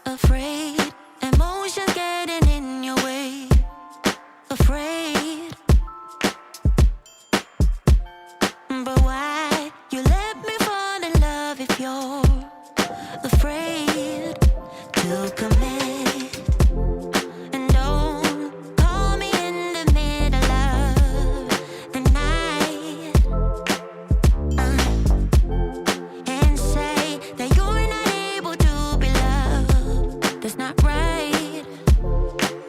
Afraid, emotions getting in your way. Afraid, but why you let me fall in love if you're afraid to commit? And don't call me in the middle of the night and say that you're not able to be loved. That's not right.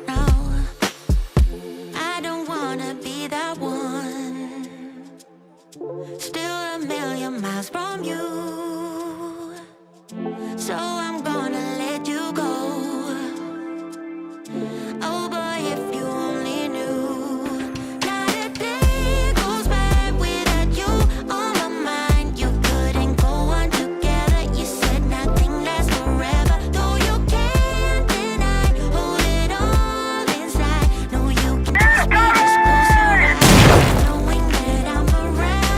No, I don't wanna be that one. Still a million miles from you, so I'm gonna let you go. Oh boy, if you only knew, not a day goes by without you on my mind. You couldn't go on together. You said nothing lasts forever, though you can't deny. Hold it all inside. No, you can trust me. Just close your eyes, knowing that I'm around.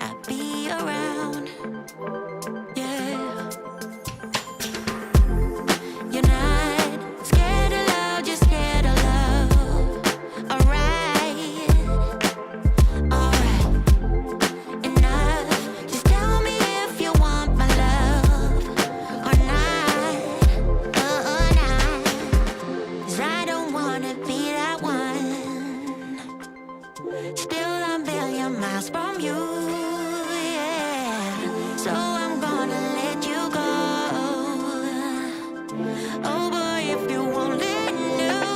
I'll be around. Yeah. You're not scared of love, just scared of love. Alright, alright, enough. Just tell me if you want my love or not, or not. 'Cause I don't wanna be that one. Still a million miles from you, yeah. So I'm gonna let you go. Oh boy, if you only knew,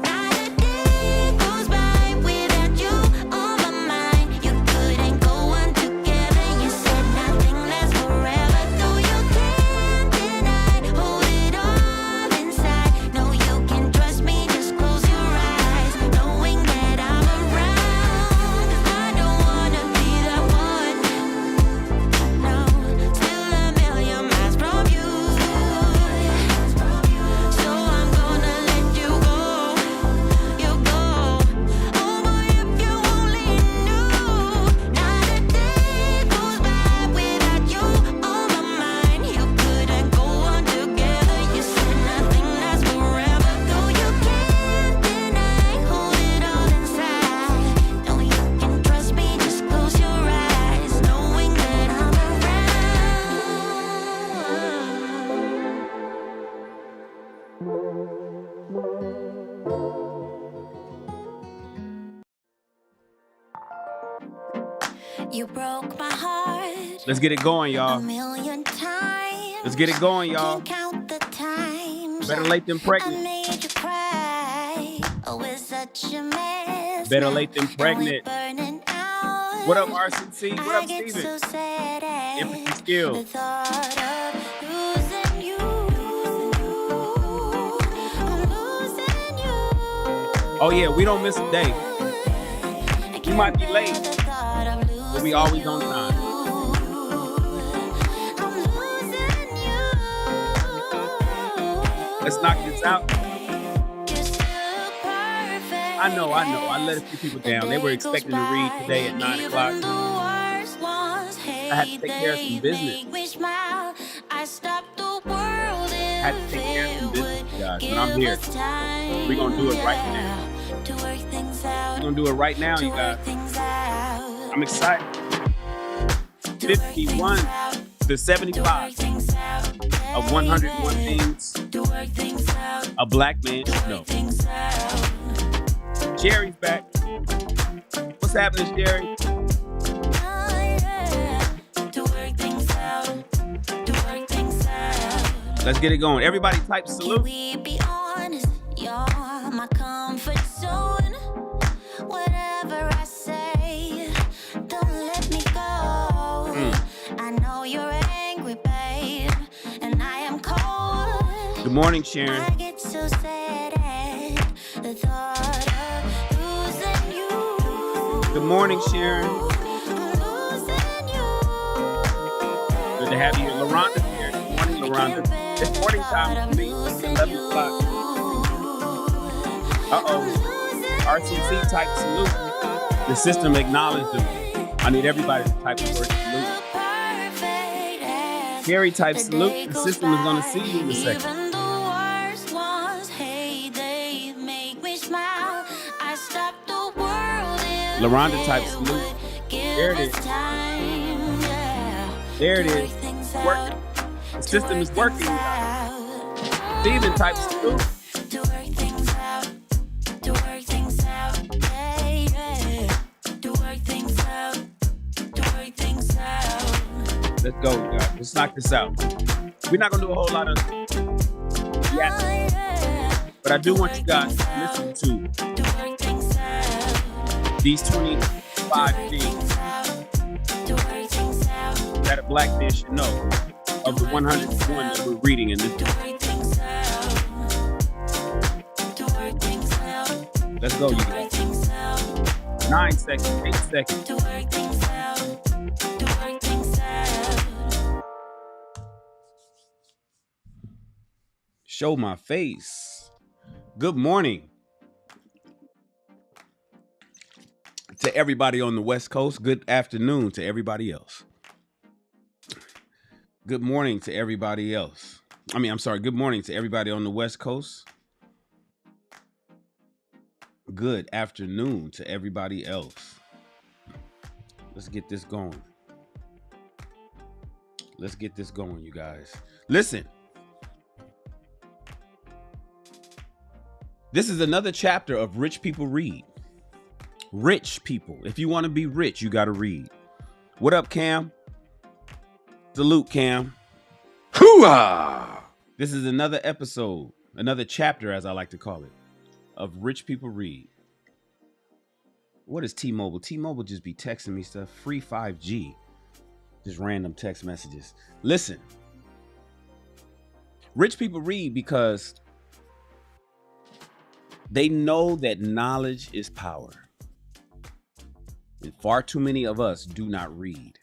not a day goes by without you on my mind. You couldn't go on together. You said nothing lasts forever, though you can't deny. Hold it all inside. No, you can trust me. Just close your eyes, knowing that I'm around. I don't wanna be that one. No, still a million miles from you. So I'm gonna let you go. You go. Oh boy, if you only knew, not a day goes by without you on my mind. You couldn't go on together. You said nothing lasts forever, though you can't deny. Hold it all inside. No, you can trust me. Just close your eyes, knowing that I'm around. You broke my heart Let's get it going, a y'all. million times. Let's get it going, y'all. Can't count the times Better late than I pregnant. made you cry. Oh, it's such a mess. Better now. late than Now we're pregnant. burning out. What up, RCC? What I up, get Steven? so sad at Empathy the skills. thought of losing you. I'm losing you. Oh yeah, we don't miss a day. I We can't might be bear late, the thought of but we losing always on time. you. I'm losing you. Let's knock this out. You're still perfect. I know. I let a few people down. They were expecting to read today at 9 o'clock. Even the worst ones I had to hate take care of some they business. make me smile. I stopped the world I had to if take care of some it business, would guys. But give I'm here. us time. We're gonna do it right now. To work things out. We're gonna do it right now, To you guys. work things out. I'm excited. To work 51 things out. to To 75 work things out. of 101 things To work things out. a black man To should work know. things out. Jerry's back. What's happening, Jerry? To work things out. To work things out. Let's get it going. Everybody type Can salute. we be honest? You're my comfort zone. Whatever I say, don't let me go. I know you're angry, babe, and I am cold. Good morning, Sharon. I get so sad at the thought of losing you. Good morning, Sharon. I'm losing you. Good to have you here. LaRonda's here. Good morning, LaRonda. It's morning time for me. It's 11 o'clock. Uh-oh. RCC type salute. The system acknowledged them. I need everybody to type the word salute. Gary type salute. The system is going to see you in a second. LaRonda type salute. There it is. There it is. Working. The system is working. Steven type salute. Let's go, you guys. Let's knock this out. We're not going to do a whole lot of but I do want you guys to listen to these 25 things that a black man should know of the 101 that we're reading in this book. Let's go, you guys. 9 seconds, 8 seconds. Show my face. Good morning to everybody on the West Coast. Good afternoon to everybody else. Good morning to everybody else. Good morning to everybody on the West Coast. Good afternoon to everybody else. Let's get this going. Let's get this going, you guys. Listen. This is another chapter of Rich People Read. Rich people. If you want to be rich, you got to read. What up, Cam? Salute, Cam. Hooah! This is another episode, another chapter, as I like to call it, of Rich People Read. What is T-Mobile? T-Mobile just be texting me stuff. Free 5G. Just random text messages. Listen. Rich people read because they know that knowledge is power. And far too many of us do not read.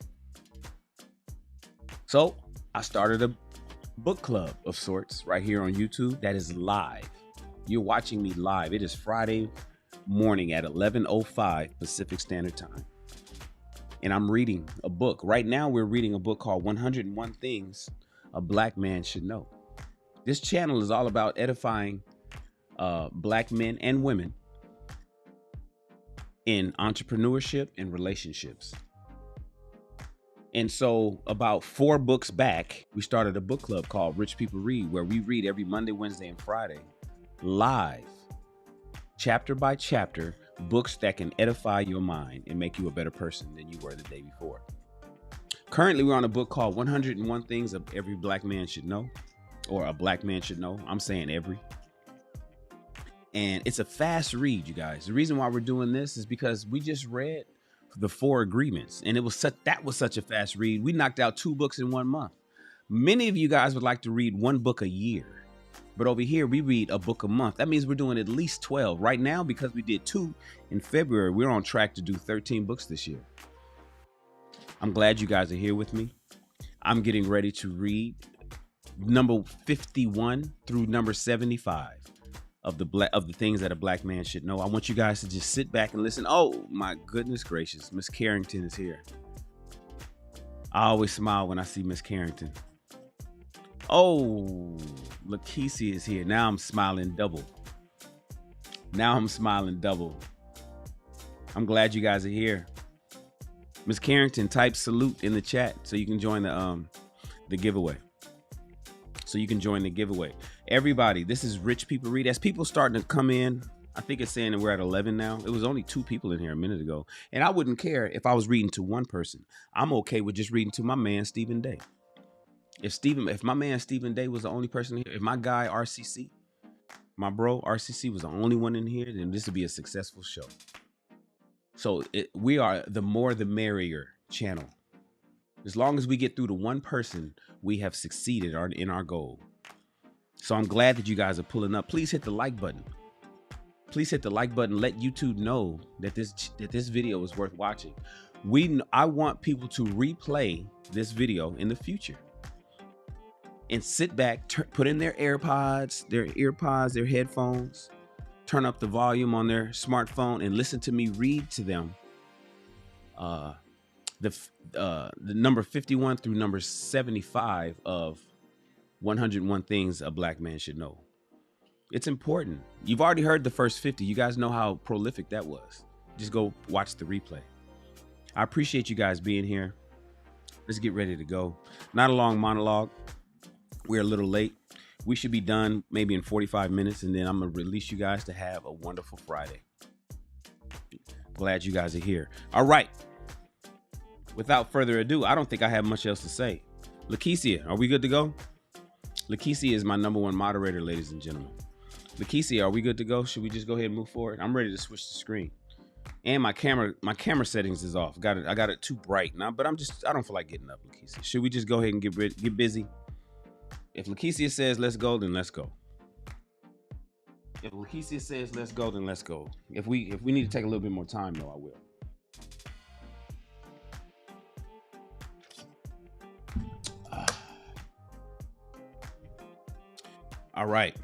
So I started a book club of sorts right here on YouTube that is live. You're watching me live. It is Friday morning at 11:05 Pacific Standard Time. And I'm reading a book. Right now we're reading a book called 101 Things a Black Man Should Know. This channel is all about edifying Black men and women in entrepreneurship and relationships. And so about 4 books back, we started a book club called Rich People Read, where we read every Monday, Wednesday, and Friday live, chapter by chapter, books that can edify your mind and make you a better person than you were the day before. Currently, we're on a book called 101 Things Every Black Man Should Know, or a Black Man Should Know. I'm saying every. And it's a fast read, you guys. The reason why we're doing this is because we just read the 4 agreements, and that was such a fast read. We knocked out 2 books in 1 month. Many of you guys would like to read 1 book a year, but over here we read a book a month. That means we're doing at least 12 right now. Because we did 2 in February, we're on track to do 13 books this year. I'm glad you guys are here with me. I'm getting ready to read number 51 through number 75 of the things that a black man should know. I want you guys to just sit back and listen. Oh my goodness gracious, Miss Carrington is here. I always smile when I see Miss Carrington. Oh, Lakeisha is here. Now I'm smiling double. I'm glad you guys are here. Miss Carrington, type salute in the chat so you can join the giveaway. Everybody, this is Rich People Read. As people starting to come in, I think it's saying that we're at 11 now. It was only 2 people in here a minute ago. And I wouldn't care if I was reading to one person. I'm okay with just reading to my man, Stephen Day. If my man, Stephen Day, was the only person here, if my guy, RCC, my bro, RCC was the only one in here, then this would be a successful show. So we are the more the merrier channel. As long as we get through to one person, we have succeeded in our goal. So I'm glad that you guys are pulling up. Please hit the like button. Let YouTube know that this video is worth watching. I want people to replay this video in the future and sit back, put in their AirPods, their headphones, turn up the volume on their smartphone and listen to me read to them uh, the number 51 through number 75 of 101 Things a Black Man Should Know. It's important. You've already heard the first 50. You guys know how prolific that was. Just go watch the replay. I appreciate you guys being here. Let's get ready to go. Not a long monologue. We're a little late. We should be done maybe in 45 minutes, and then I'm going to release you guys to have a wonderful Friday. Glad you guys are here. All right. Without further ado, I don't think I have much else to say. Lakeisha, are we good to go? Lakeisha is my number one moderator, ladies and gentlemen. Lakeisha, are we good to go? Should we just go ahead and move forward? I'm ready to switch the screen. And my camera settings is off. I got it too bright now, but I don't feel like getting up, Lakeisha. Should we just go ahead and get busy? If Lakeisha says let's go, then let's go. If Lakeisha says let's go, then let's go. If we need to take a little bit more time, though, I will. All right.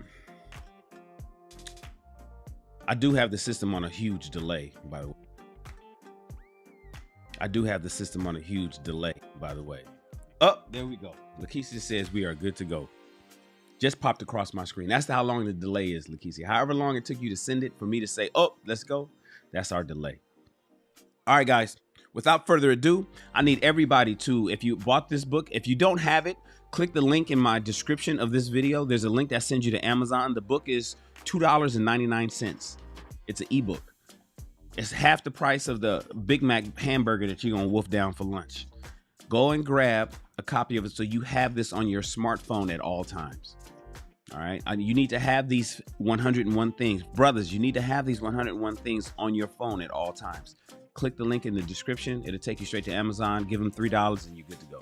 I do have the system on a huge delay, by the way. Oh, there we go. Lakeisha says we are good to go. Just popped across my screen. That's how long the delay is, Lakeisha. However long it took you to send it for me to say, oh, let's go. That's our delay. All right, guys. Without further ado, I need everybody to, if you bought this book, if you don't have it, click the link in my description of this video. There's a link that sends you to Amazon. The book is $2.99. It's an ebook. It's half the price of the Big Mac hamburger that you're going to wolf down for lunch. Go and grab a copy of it so you have this on your smartphone at all times. All right. You need to have these 101 things. Brothers, you need to have these 101 things on your phone at all times. Click the link in the description. It'll take you straight to Amazon. Give them $3 and you're good to go.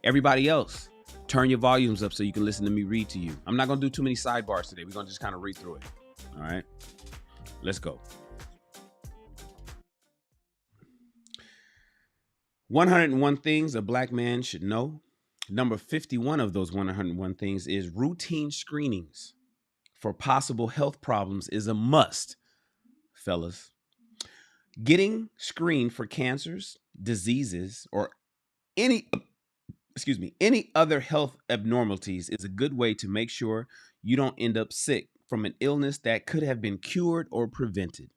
Everybody else, turn your volumes up so you can listen to me read to you. I'm not going to do too many sidebars today. We're going to just kind of read through it. All right. Let's go. 101 Things a Black Man Should Know. Number 51 of those 101 things is routine screenings for possible health problems is a must, fellas. Getting screened for cancers, diseases, or any other health abnormalities is a good way to make sure you don't end up sick from an illness that could have been cured or prevented.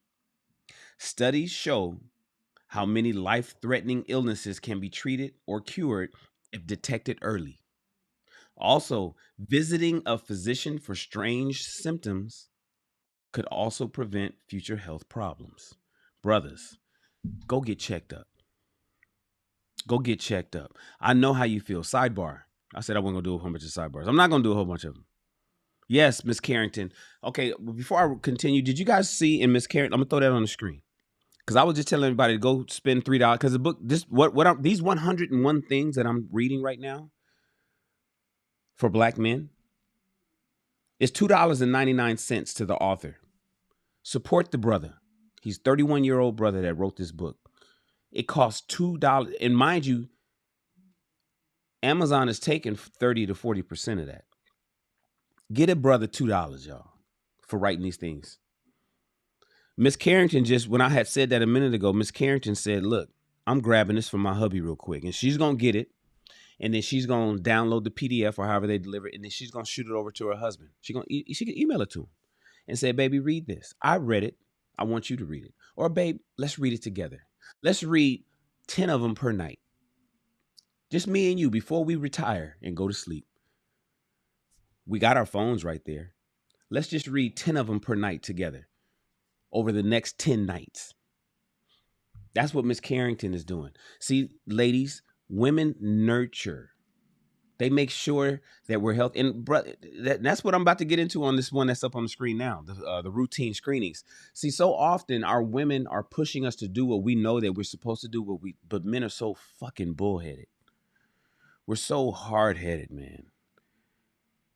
Studies show how many life-threatening illnesses can be treated or cured if detected early. Also, visiting a physician for strange symptoms could also prevent future health problems. Brothers, go get checked up. Go get checked up. I know how you feel. Sidebar. I said I wasn't going to do a whole bunch of sidebars. I'm not going to do a whole bunch of them. Yes, Miss Carrington. Okay, before I continue, did you guys see in Miss Carrington? I'm going to throw that on the screen. Because I was just telling everybody to go spend $3. Because the book, these 101 things that I'm reading right now for Black men is $2.99 to the author. Support the brother. He's a 31-year-old brother that wrote this book. It costs $2. And mind you, Amazon is taking 30 to 40% of that. Get a brother $2, y'all, for writing these things. Miss Carrington when I had said that a minute ago, Miss Carrington said, look, I'm grabbing this from my hubby real quick. And she's going to get it. And then she's going to download the PDF or however they deliver it. And then she's going to shoot it over to her husband. She can email it to him and say, baby, read this. I read it. I want you to read it. Or, babe, let's read it together. Let's read 10 of them per night. Just me and you before we retire and go to sleep. We got our phones right there. Let's just read 10 of them per night together over the next 10 nights. That's what Miss Carrington is doing. See, ladies, women nurture. They make sure that we're healthy. And that's what I'm about to get into on this one that's up on the screen now, the routine screenings. See, so often our women are pushing us to do what we know that we're supposed to do, but men are so fucking bullheaded. We're so hard-headed, man.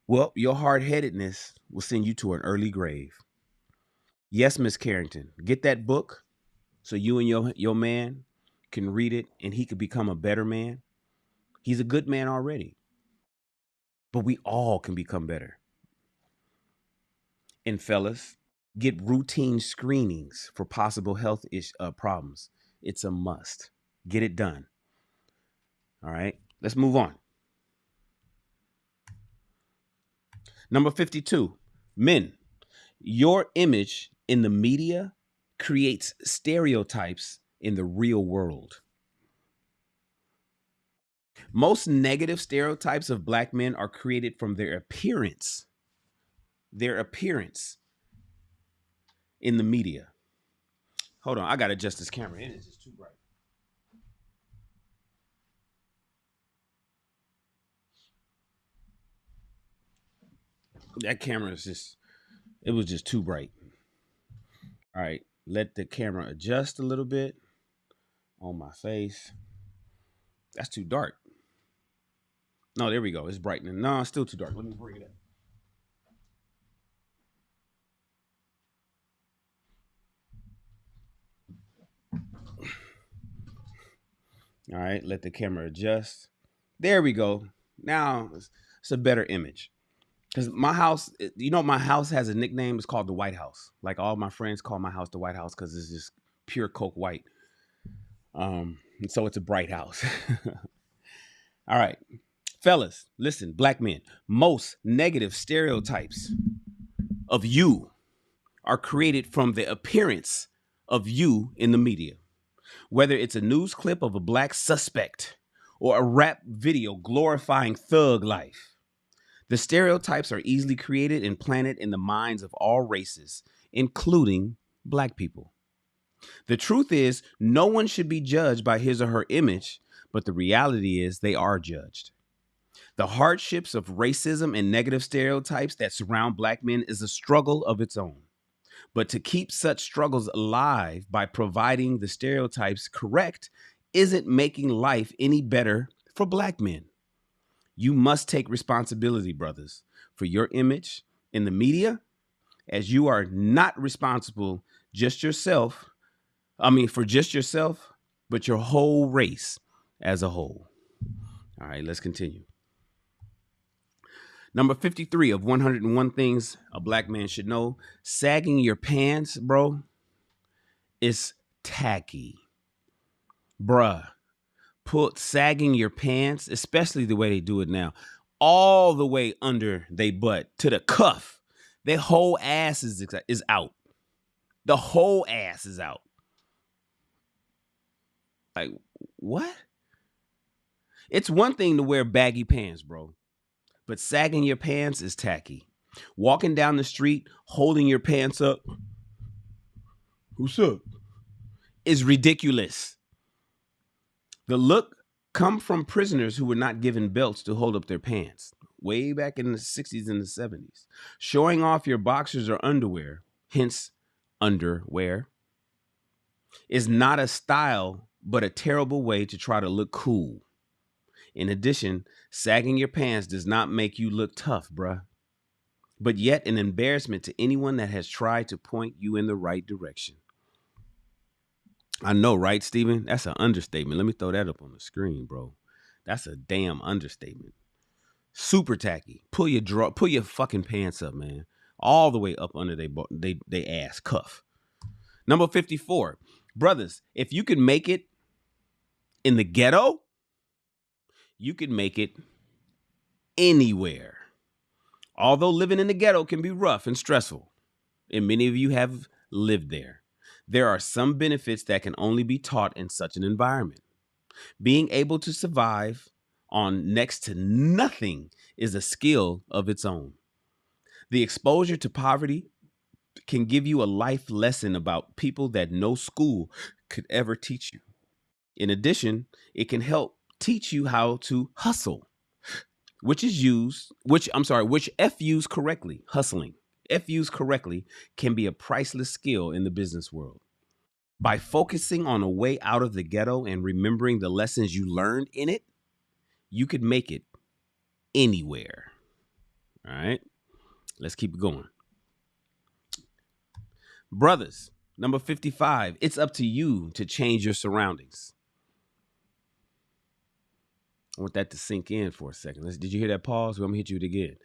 Well, your hard-headedness will send you to an early grave. Yes, Miss Carrington, get that book so you and your man can read it and he could become a better man. He's a good man already. But we all can become better. And fellas, Get routine screenings for possible health problems. It's a must. Get it done. All right, let's move on. Number 52, men, your image in the media creates stereotypes in the real world. Most negative stereotypes of black men are created from their appearance. Their appearance in the media. Hold on, I gotta adjust this camera. It is just too bright. That camera is just, it was just too bright. All right, let the camera adjust a little bit on my face. That's too dark. No, there we go. It's brightening. No, it's still too dark. Let me bring it up. All right, let the camera adjust. There we go. Now it's a better image. Because my house, my house has a nickname. It's called the White House. Like all my friends call my house the White House because it's just pure Coke white. And so it's a bright house. All right, fellas, listen, black men, most negative stereotypes of you are created from the appearance of you in the media. Whether it's a news clip of a black suspect or a rap video glorifying thug life, the stereotypes are easily created and planted in the minds of all races, including black people. The truth is, no one should be judged by his or her image, but the reality is they are judged. The hardships of racism and negative stereotypes that surround black men is a struggle of its own. But to keep such struggles alive by providing the stereotypes correct isn't making life any better for black men. You must take responsibility, brothers, for your image in the media, as you are not responsible for just yourself, but your whole race as a whole. All right, let's continue. Number 53 of 101 things a black man should know. Sagging your pants, bro, is tacky. Bruh, put sagging your pants, especially the way they do it now, all the way under they butt to the cuff. Their whole ass is out. The whole ass is out. Like, what? It's one thing to wear baggy pants, bro. But sagging your pants is tacky. Walking down the street, holding your pants up, what's up, is ridiculous. The look come from prisoners who were not given belts to hold up their pants, way back in the 60s and the 70s. Showing off your boxers or underwear, hence underwear, is not a style, but a terrible way to try to look cool. In addition, sagging your pants does not make you look tough, bruh, but yet an embarrassment to anyone that has tried to point you in the right direction. I know, right, Steven? That's an understatement. Let me throw that up on the screen, bro. That's a damn understatement. Super tacky. Pull your fucking pants up, man. All the way up under they ass cuff. Number 54. Brothers, if you can make it in the ghetto, you can make it anywhere. Although living in the ghetto can be rough and stressful, and many of you have lived there, there are some benefits that can only be taught in such an environment. Being able to survive on next to nothing is a skill of its own. The exposure to poverty can give you a life lesson about people that no school could ever teach you. In addition, it can help teach you how to hustle, which if used correctly, hustling, if used correctly, can be a priceless skill in the business world. By focusing on a way out of the ghetto and remembering the lessons you learned in it, you could make it anywhere. All right, let's keep going. Brothers, number 55, it's up to you to change your surroundings. I want that to sink in for a second. Did you hear that pause? Well, I'm going to hit you again.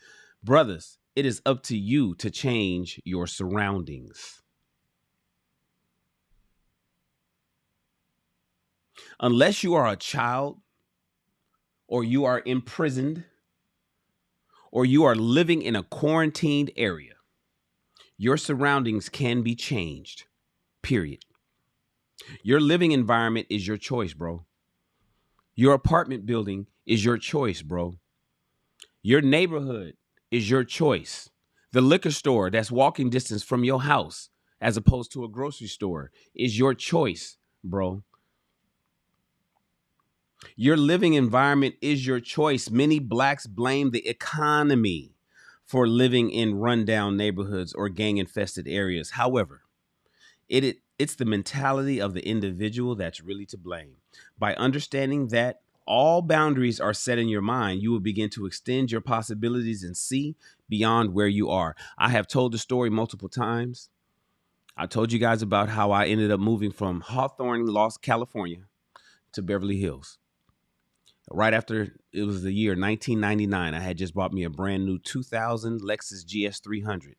Brothers, it is up to you to change your surroundings. Unless you are a child, or you are imprisoned, or you are living in a quarantined area, your surroundings can be changed. Period. Your living environment is your choice, bro. Your apartment building is your choice, bro. Your neighborhood is your choice. The liquor store that's walking distance from your house, as opposed to a grocery store, is your choice, bro. Your living environment is your choice. Many blacks blame the economy for living in rundown neighborhoods or gang infested areas. However, it's the mentality of the individual that's really to blame. By understanding that all boundaries are set in your mind, you will begin to extend your possibilities and see beyond where you are. I have told the story multiple times. I told you guys about how I ended up moving from Hawthorne, California to Beverly Hills. Right after it was the year 1999, I had just bought me a brand new 2000 Lexus GS 300.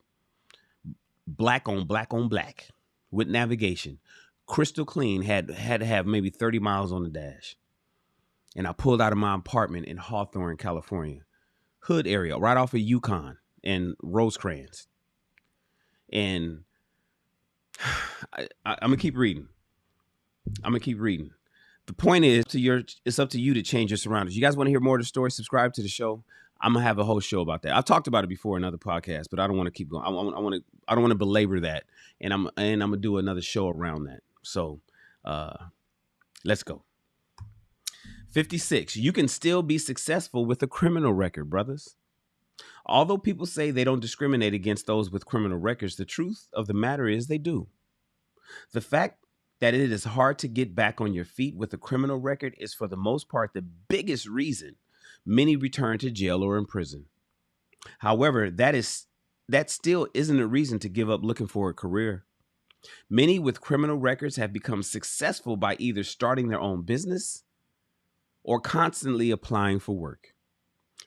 Black on black on black with navigation. Crystal clean, had to have maybe 30 miles on the dash. And I pulled out of my apartment in Hawthorne, California. Hood area, right off of Yukon and Rosecrans. And I'm going to keep reading. The point is, it's up to you to change your surroundings. You guys want to hear more of the story? Subscribe to the show. I'm gonna have a whole show about that. I've talked about it before in other podcasts, but I don't want to keep going. I don't want to belabor that, and I'm gonna do another show around that. So, let's go. 56. You can still be successful with a criminal record, brothers. Although people say they don't discriminate against those with criminal records, the truth of the matter is they do. The fact that it is hard to get back on your feet with a criminal record is, for the most part, the biggest reason many return to jail or in prison. However, that still isn't a reason to give up looking for a career. Many with criminal records have become successful by either starting their own business or constantly applying for work.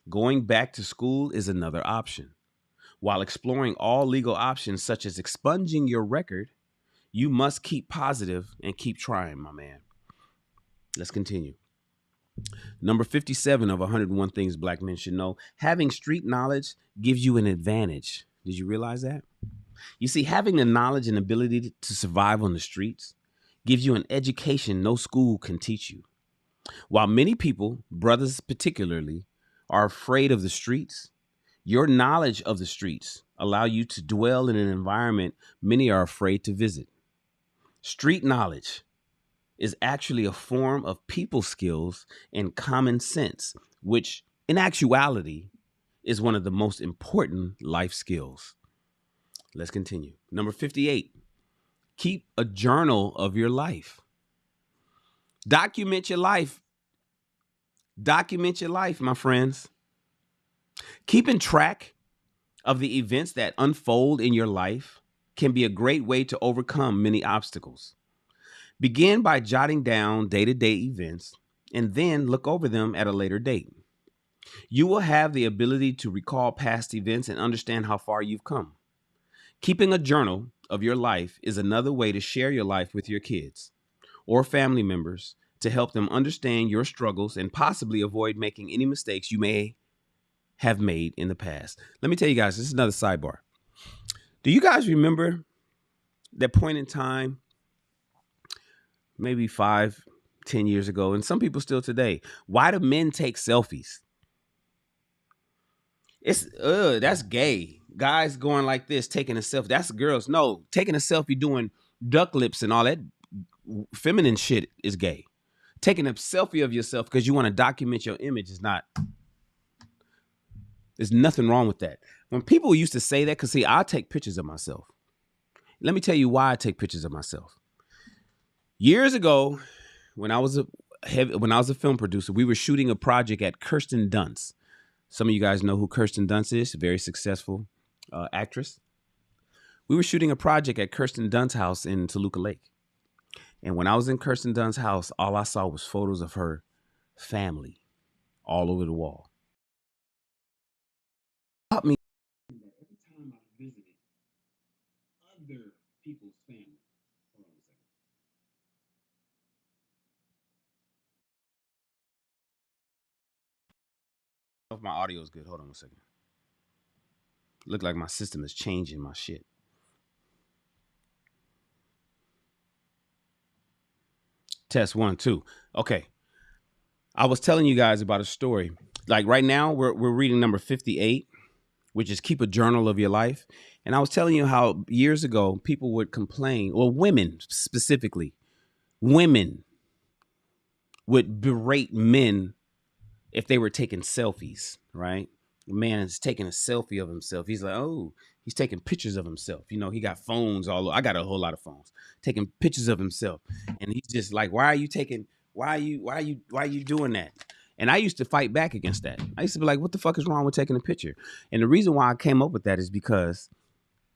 Going back to school is another option. While exploring all legal options, such as expunging your record, you must keep positive and keep trying, my man. Let's continue. Number 57 of 101 things black men should know. Having street knowledge gives you an advantage. Did you realize that? You see, having the knowledge and ability to survive on the streets gives you an education no school can teach you. While many people, brothers particularly, are afraid of the streets, your knowledge of the streets allow you to dwell in an environment many are afraid to visit. Street knowledge is actually a form of people skills and common sense, which in actuality is one of the most important life skills. Let's continue. Number 58, keep a journal of your life. Document your life. Document your life, my friends. Keeping track of the events that unfold in your life can be a great way to overcome many obstacles. Begin by jotting down day-to-day events and then look over them at a later date. You will have the ability to recall past events and understand how far you've come. Keeping a journal of your life is another way to share your life with your kids or family members to help them understand your struggles and possibly avoid making any mistakes you may have made in the past. Let me tell you guys, this is another sidebar. Do you guys remember that point in time, maybe 5, 10 years ago, and some people still today? Why do men take selfies? That's gay. Guys going like this, taking a selfie. That's girls. No, taking a selfie, doing duck lips and all that feminine shit is gay. Taking a selfie of yourself because you want to document your image is not. There's nothing wrong with that. When people used to say that, because see, I take pictures of myself. Let me tell you why I take pictures of myself. Years ago, when I was a film producer, we were shooting a project at Kirsten Dunst. Some of you guys know who Kirsten Dunst is, a very successful actress. We were shooting a project at Kirsten Dunst's house in Toluca Lake. And when I was in Kirsten Dunst's house, all I saw was photos of her family all over the wall. if my audio is good. Hold on a second. Look like my system is changing my shit. Test 1, 2. Okay. I was telling you guys about a story. Like right now, we're reading number 58, which is keep a journal of your life. And I was telling you how years ago people would complain, or women specifically, women would berate men if they were taking selfies, right? The man is taking a selfie of himself. He's like, oh, he's taking pictures of himself. You know, he got phones all over. I got a whole lot of phones, taking pictures of himself. And he's just like, why are you doing that? And I used to fight back against that. I used to be like, what the fuck is wrong with taking a picture? And the reason why I came up with that is because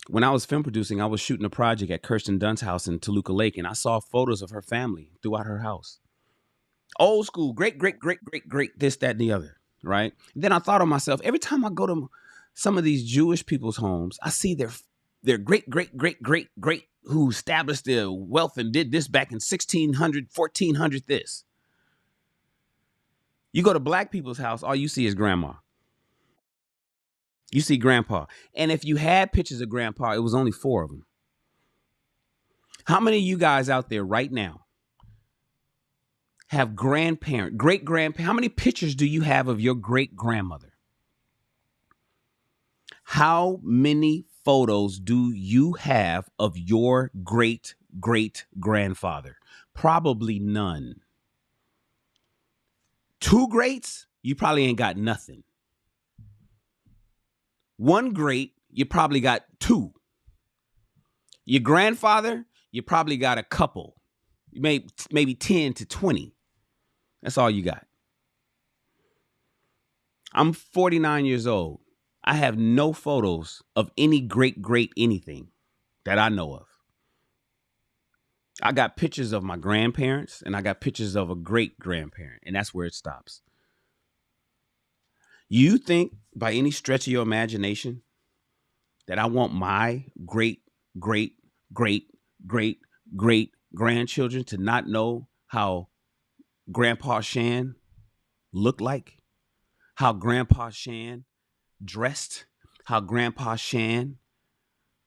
when I was film producing, I was shooting a project at Kirsten Dunst's house in Toluca Lake, and I saw photos of her family throughout her house. Old school, great, this, that, and the other, right? And then I thought of myself, every time I go to some of these Jewish people's homes, I see their great, who established their wealth and did this back in 1600, 1400, this. You go to black people's house, all you see is grandma. You see grandpa. And if you had pictures of grandpa, it was only 4 of them. How many of you guys out there right now have grandparent, great-grandparent? How many pictures do you have of your great-grandmother? How many photos do you have of your great-great-grandfather? Probably none. 2 greats, you probably ain't got nothing. 1 great, you probably got 2. Your grandfather, you probably got a couple. Maybe 10 to 20. That's all you got. I'm 49 years old. I have no photos of any great anything that I know of. I got pictures of my grandparents, and I got pictures of a great-grandparent, and that's where it stops. You think by any stretch of your imagination that I want my great grandchildren to not know how Grandpa Shan looked like, how Grandpa Shan dressed, how Grandpa Shan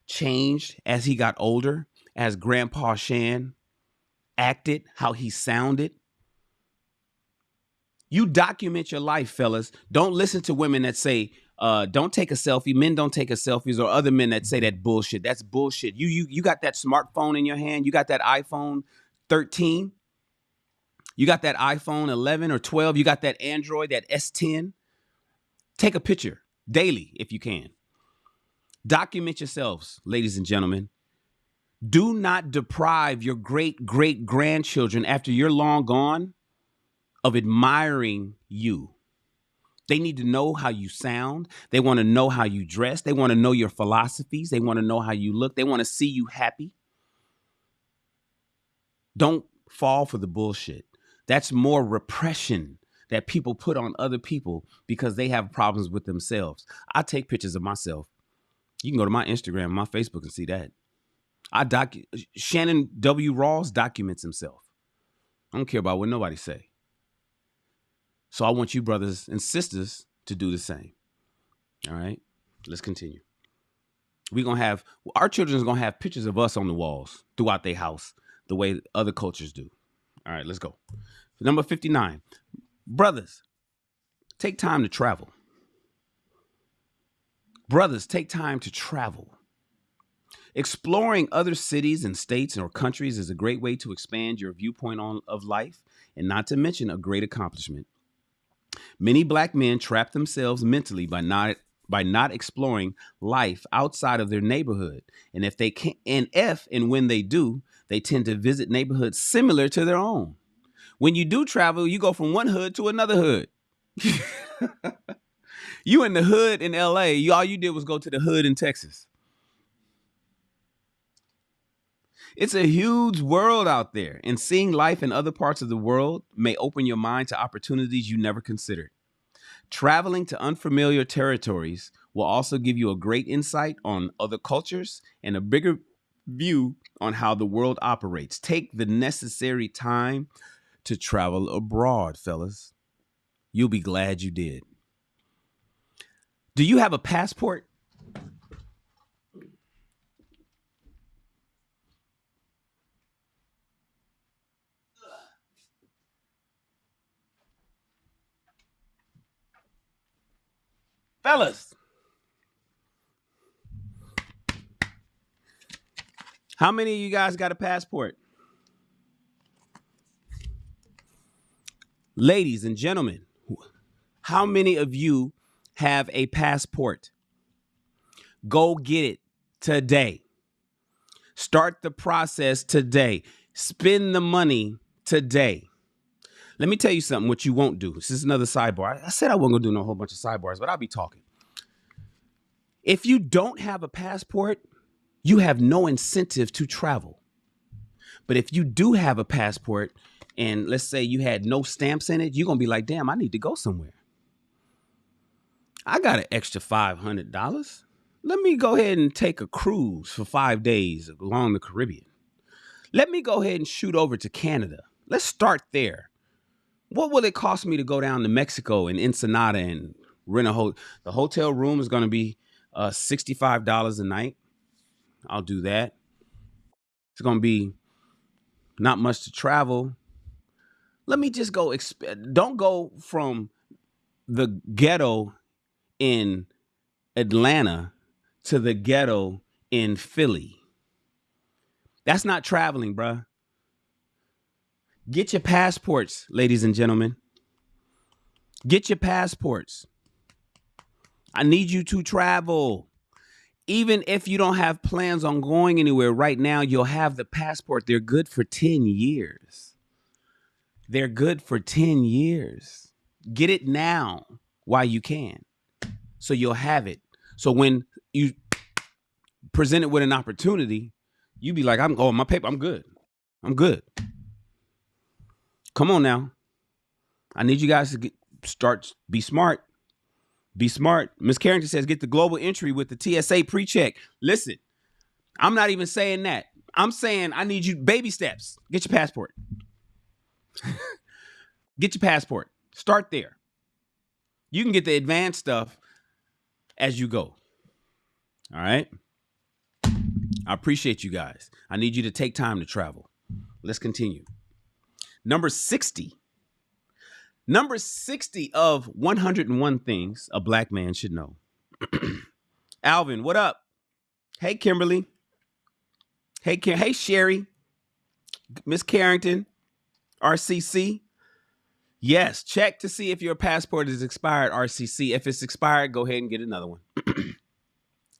changed as he got older, as Grandpa Shan acted, how he sounded? You document your life, fellas. Don't listen to women that say, don't take a selfie. Men don't take a selfies, or other men that say that bullshit. That's bullshit. You got that smartphone in your hand. You got that iPhone 13. You got that iPhone 11 or 12. You got that Android, that S10. Take a picture daily if you can. Document yourselves, ladies and gentlemen. Do not deprive your great-grandchildren after you're long gone of admiring you. They need to know how you sound. They want to know how you dress. They want to know your philosophies. They want to know how you look. They want to see you happy. Don't fall for the bullshit. That's more repression that people put on other people because they have problems with themselves. I take pictures of myself. You can go to my Instagram, my Facebook, and see that. Shannon W. Rawls documents himself. I don't care about what nobody say. So I want you brothers and sisters to do the same. All right, let's continue. Our children's going to have pictures of us on the walls throughout their house, the way other cultures do. All right, let's go. Number 59. Brothers, take time to travel. Brothers, take time to travel. Exploring other cities and states or countries is a great way to expand your viewpoint of life, and not to mention a great accomplishment. Many black men trap themselves mentally by not exploring life outside of their neighborhood. And when they do, they tend to visit neighborhoods similar to their own. When you do travel, you go from one hood to another hood. You in the hood in LA, all you did was go to the hood in Texas. It's a huge world out there, and seeing life in other parts of the world may open your mind to opportunities you never considered. Traveling to unfamiliar territories will also give you a great insight on other cultures and a bigger view on how the world operates. Take the necessary time to travel abroad, fellas. You'll be glad you did. Do you have a passport? Fellas, how many of you guys got a passport? Ladies and gentlemen, how many of you have a passport? Go get it today. Start the process today. Spend the money today. Let me tell you something, what you won't do. This is another sidebar. I said I wasn't going to do no whole bunch of sidebars, but I'll be talking. If you don't have a passport, you have no incentive to travel. But if you do have a passport, and let's say you had no stamps in it, you're going to be like, damn, I need to go somewhere. I got an extra $500. Let me go ahead and take a cruise for 5 days along the Caribbean. Let me go ahead and shoot over to Canada. Let's start there. What will it cost me to go down to Mexico and Ensenada and rent a hotel? The hotel room is going to be $65 a night. I'll do that. It's going to be not much to travel. Let me just go. Don't go from the ghetto in Atlanta to the ghetto in Philly. That's not traveling, bruh. Get your passports, ladies and gentlemen. Get your passports. I need you to travel. Even if you don't have plans on going anywhere right now, you'll have the passport. They're good for 10 years. They're good for 10 years. Get it now while you can. So you'll have it. So when you present it with an opportunity, you be like, my paper, I'm good. I'm good. Come on now. I need you guys to be smart. Be smart. Miss Carrington says, get the global entry with the TSA pre-check. Listen, I'm not even saying that. I'm saying I need you, baby steps. Get your passport. Get your passport. Start there. You can get the advanced stuff as you go. All right? I appreciate you guys. I need you to take time to travel. Let's continue. Number 60. Number 60 of 101 things a black man should know. Alvin, what up? Hey, Kimberly. Hey, hey, Sherry. Miss Carrington. RCC. Yes, check to see if your passport is expired, RCC. If it's expired, go ahead and get another one.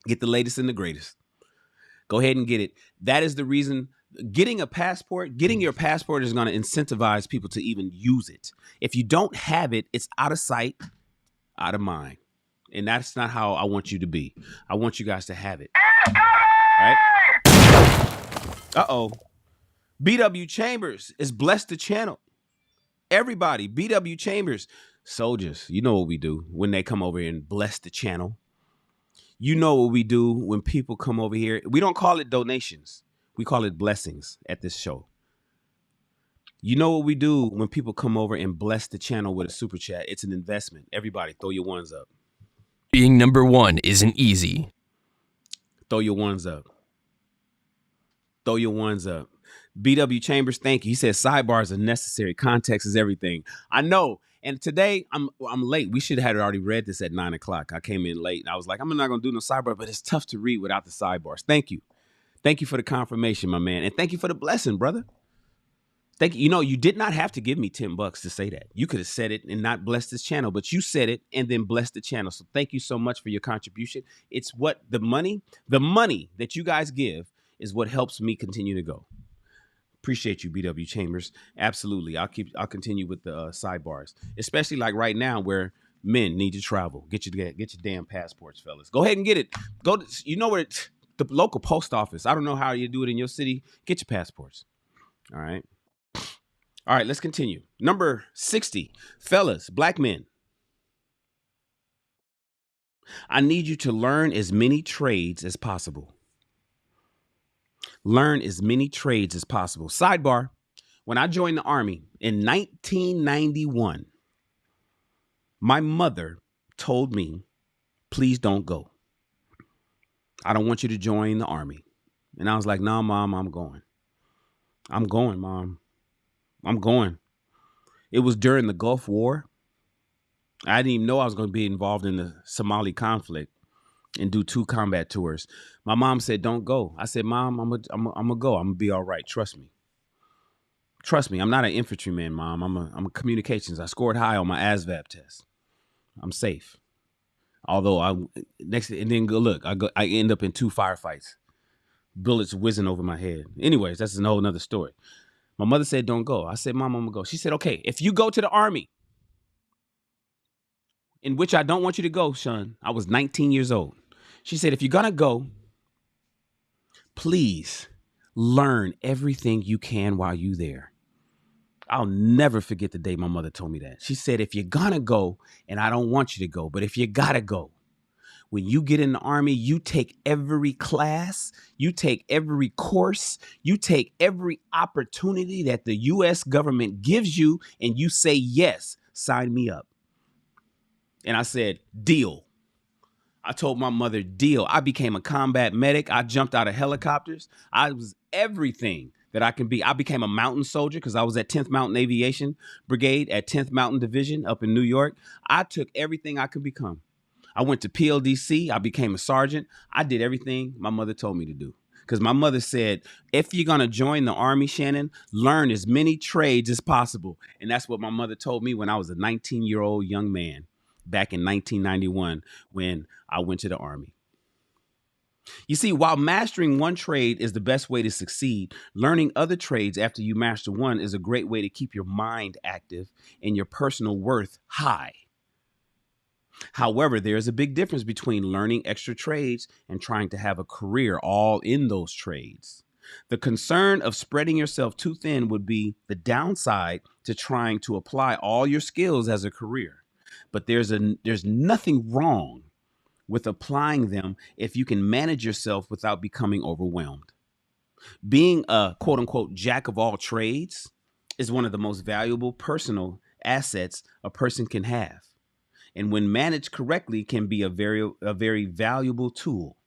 Get the latest and the greatest. Go ahead and get it. That is the reason. Getting your passport is going to incentivize people to even use it. If you don't have it, it's out of sight, out of mind. And that's not how I want you to be. I want you guys to have it. Right? Uh-oh. BW Chambers is blessed the channel. Everybody, BW Chambers, soldiers, you know what we do when they come over here and bless the channel. You know what we do when people come over here. We don't call it donations. We call it blessings at this show. You know what we do when people come over and bless the channel with a super chat? It's an investment. Everybody, throw your ones up. Being number one isn't easy. Throw your ones up. Throw your ones up. BW Chambers, thank you. He says sidebars are necessary. Context is everything. I know. And today I'm late. We should have already read this at 9 o'clock. I came in late and I was like, I'm not going to do no sidebar, but it's tough to read without the sidebars. Thank you. Thank you for the confirmation, my man. And thank you for the blessing, brother. Thank you. You know, you did not have to give me $10 to say that. You could have said it and not blessed this channel, but you said it and then blessed the channel. So thank you so much for your contribution. It's what the money that you guys give is what helps me continue to go. Appreciate you, BW Chambers. Absolutely. I'll continue with the sidebars, especially like right now where men need to travel. Get your damn passports, fellas. Go ahead and get it. Go to, you know where the local post office. I don't know how you do it in your city. Get your passports. All right. All right, let's continue. Number 60, fellas, black men. I need you to learn as many trades as possible. Learn as many trades as possible. Sidebar, when I joined the Army in 1991, my mother told me, please don't go. I don't want you to join the army. And I was like, nah, Mom, I'm going. I'm going, Mom. I'm going. It was during the Gulf War. I didn't even know I was going to be involved in the Somali conflict and do 2 combat tours. My mom said, don't go. I said, Mom, I'm gonna go. I'm gonna be all right. Trust me. Trust me. I'm not an infantryman, Mom. I'm a communications. I scored high on my ASVAB test. I'm safe. Although I end up in 2 firefights. Bullets whizzing over my head. Anyways, that's a whole nother story. My mother said, don't go. I said, Mom, I'm gonna go. She said, okay, if you go to the army, in which I don't want you to go, son. I was 19 years old. She said, if you're gonna go, please learn everything you can while you're there. I'll never forget the day my mother told me that. She said, if you're gonna go, and I don't want you to go, but if you gotta go, when you get in the army, you take every class, you take every course, you take every opportunity that the U.S. government gives you, and you say, yes, sign me up. And I said, deal. I told my mother, deal. I became a combat medic. I jumped out of helicopters. I was everything that I can be. I became a mountain soldier because I was at 10th Mountain Aviation Brigade at 10th Mountain Division up in New York. I took everything I could become. I went to PLDC. I became a sergeant. I did everything my mother told me to do. Because my mother said, if you're going to join the army, Shannon, learn as many trades as possible. And that's what my mother told me when I was a 19-year-old young man back in 1991 when I went to the army. You see, while mastering one trade is the best way to succeed, learning other trades after you master one is a great way to keep your mind active and your personal worth high. However, there is a big difference between learning extra trades and trying to have a career all in those trades. The concern of spreading yourself too thin would be the downside to trying to apply all your skills as a career. But there's nothing wrong with applying them if you can manage yourself without becoming overwhelmed. Being a quote unquote jack of all trades is one of the most valuable personal assets a person can have. And when managed correctly, can be a very valuable tool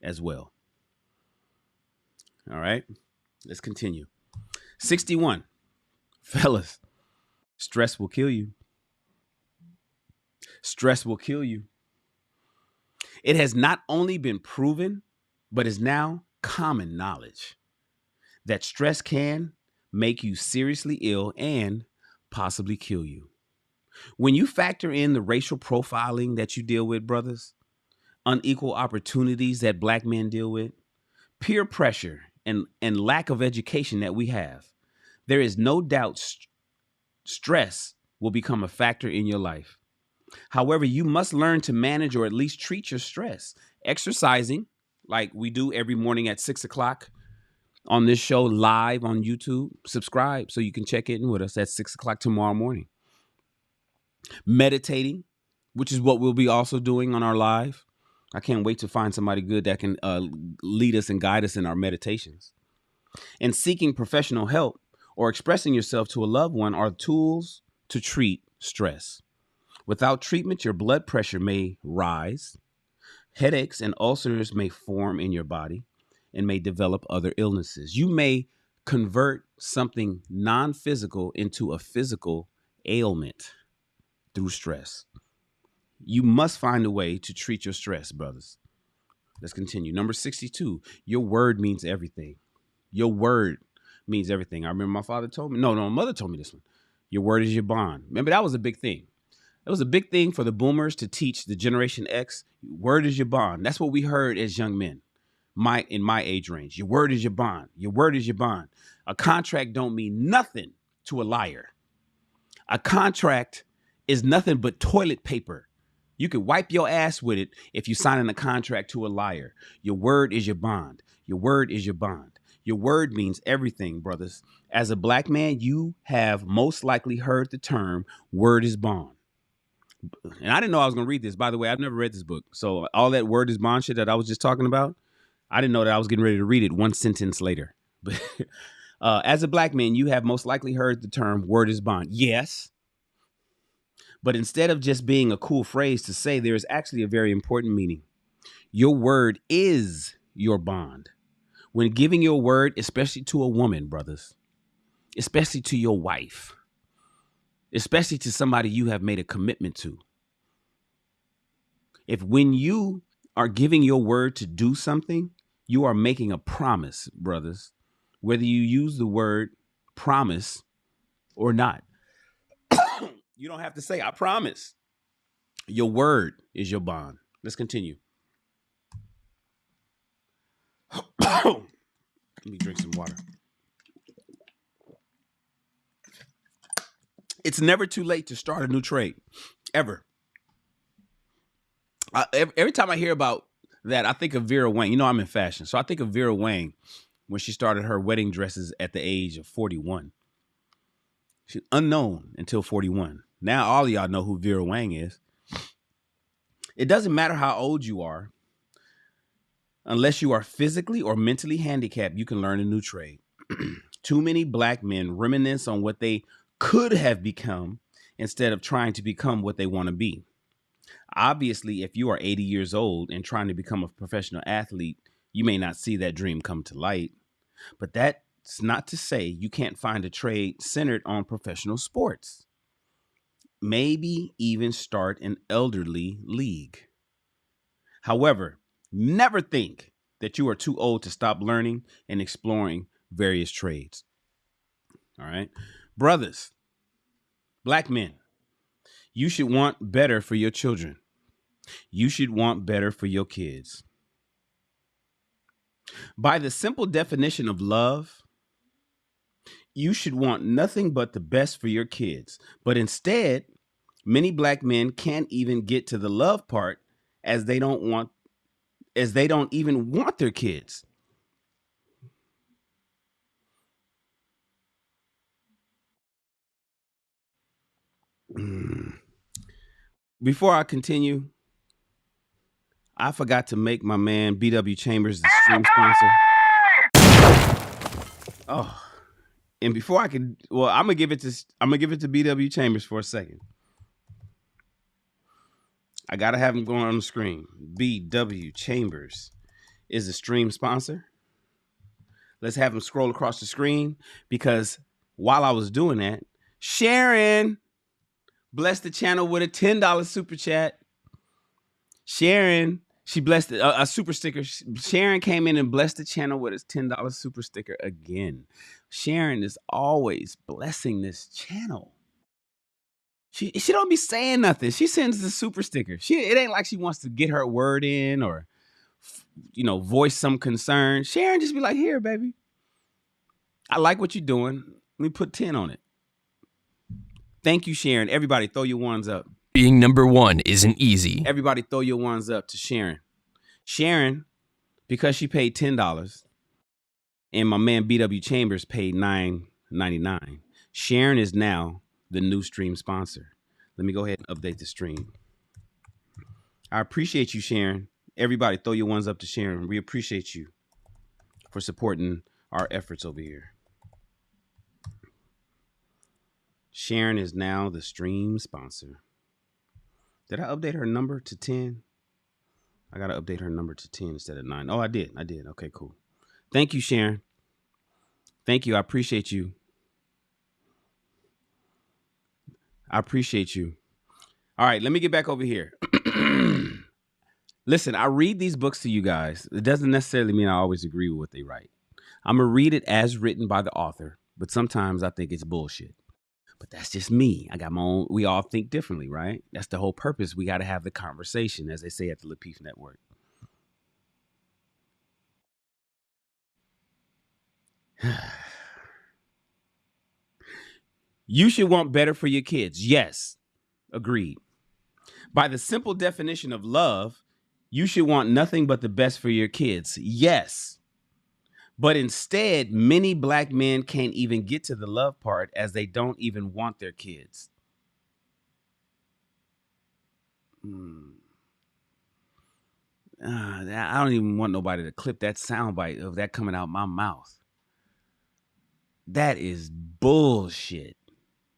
as well. All right, let's continue. 61. Fellas, stress will kill you. Stress will kill you. It has not only been proven, but is now common knowledge that stress can make you seriously ill and possibly kill you. When you factor in the racial profiling that you deal with, brothers, unequal opportunities that Black men deal with, peer pressure and lack of education that we have, there is no doubt stress will become a factor in your life. However, you must learn to manage or at least treat your stress. Exercising, like we do every morning at 6 o'clock on this show live on YouTube. Subscribe so you can check in with us at 6 o'clock tomorrow morning. Meditating, which is what we'll be also doing on our live. I can't wait to find somebody good that can lead us and guide us in our meditations. And seeking professional help or expressing yourself to a loved one are tools to treat stress. Without treatment, your blood pressure may rise, headaches and ulcers may form in your body, and may develop other illnesses. You may convert something non-physical into a physical ailment through stress. You must find a way to treat your stress, brothers. Let's continue. Number 62, your word means everything. Your word means everything. I remember my father told me, my mother told me this one. Your word is your bond. Remember, that was a big thing. It was a big thing for the boomers to teach the Generation X. Word is your bond. That's what we heard as young men in my age range. Your word is your bond. Your word is your bond. A contract don't mean nothing to a liar. A contract is nothing but toilet paper. You could wipe your ass with it if you sign a contract to a liar. Your word is your bond. Your word is your bond. Your word means everything, brothers. As a Black man, you have most likely heard the term word is bond. And I didn't know I was going to read this. By the way, I've never read this book. So all that word is bond shit that I was just talking about, I didn't know that I was getting ready to read it one sentence later. But as a Black man, you have most likely heard the term word is bond. Yes. But instead of just being a cool phrase to say, there is actually a very important meaning. Your word is your bond. When giving your word, especially to a woman, brothers, especially to your wife, especially to somebody you have made a commitment to, if when you are giving your word to do something, you are making a promise, brothers, whether you use the word promise or not. You don't have to say, I promise. Your word is your bond. Let's continue. Let me drink some water. It's never too late to start a new trade, ever. Every time I hear about that, I think of Vera Wang. You know, I'm in fashion. So I think of Vera Wang when she started her wedding dresses at the age of 41. She's unknown until 41. Now all of y'all know who Vera Wang is. It doesn't matter how old you are. Unless you are physically or mentally handicapped, you can learn a new trade. Too many black men reminisce on what they could have become instead of trying to become what they want to be. Obviously, if you are 80 years old and trying to become a professional athlete, you may not see that dream come to light. But that's not to say you can't find a trade centered on professional sports. Maybe even start an elderly league. However, never think that you are too old to stop learning and exploring various trades. All right. Brothers, black men, you should want better for your children. You should want better for your kids. By the simple definition of love, you should want nothing but the best for your kids. But instead, many black men can't even get to the love part as they don't even want their kids. Before I continue, I forgot to make my man BW Chambers the stream sponsor. Oh, and before I can, well, I'm gonna give it to BW Chambers for a second. I gotta have him going on the screen. BW Chambers is the stream sponsor. Let's have him scroll across the screen because while I was doing that, Sharon blessed the channel with a $10 super chat. Sharon, she blessed a super sticker. Sharon came in and blessed the channel with a $10 super sticker again. Sharon is always blessing this channel. She don't be saying nothing. She sends the super sticker. It ain't like she wants to get her word in or, voice some concern. Sharon just be like, here, baby. I like what you're doing. Let me put 10 on it. Thank you, Sharon. Everybody throw your ones up. Being number one isn't easy. Everybody throw your ones up to Sharon. Sharon, because she paid $10 and my man BW Chambers paid $9.99. Sharon is now the new stream sponsor. Let me go ahead and update the stream. I appreciate you, Sharon. Everybody throw your ones up to Sharon. We appreciate you for supporting our efforts over here. Sharon is now the stream sponsor. Did I update her number to 10? I got to update her number to 10 instead of 9. Oh, I did. Okay, cool. Thank you, Sharon. Thank you. I appreciate you. All right, let me get back over here. Listen, I read these books to you guys. It doesn't necessarily mean I always agree with what they write. I'm going to read it as written by the author, but sometimes I think it's bullshit. But that's just me. I got my own. We all think differently, right? That's the whole purpose. We got to have the conversation, as they say at the Lapeef Network. You should want better for your kids. Yes, agreed. By the simple definition of love, you should want nothing but the best for your kids. Yes. But instead, many black men can't even get to the love part as they don't even want their kids. I don't even want nobody to clip that soundbite of that coming out my mouth. That is bullshit.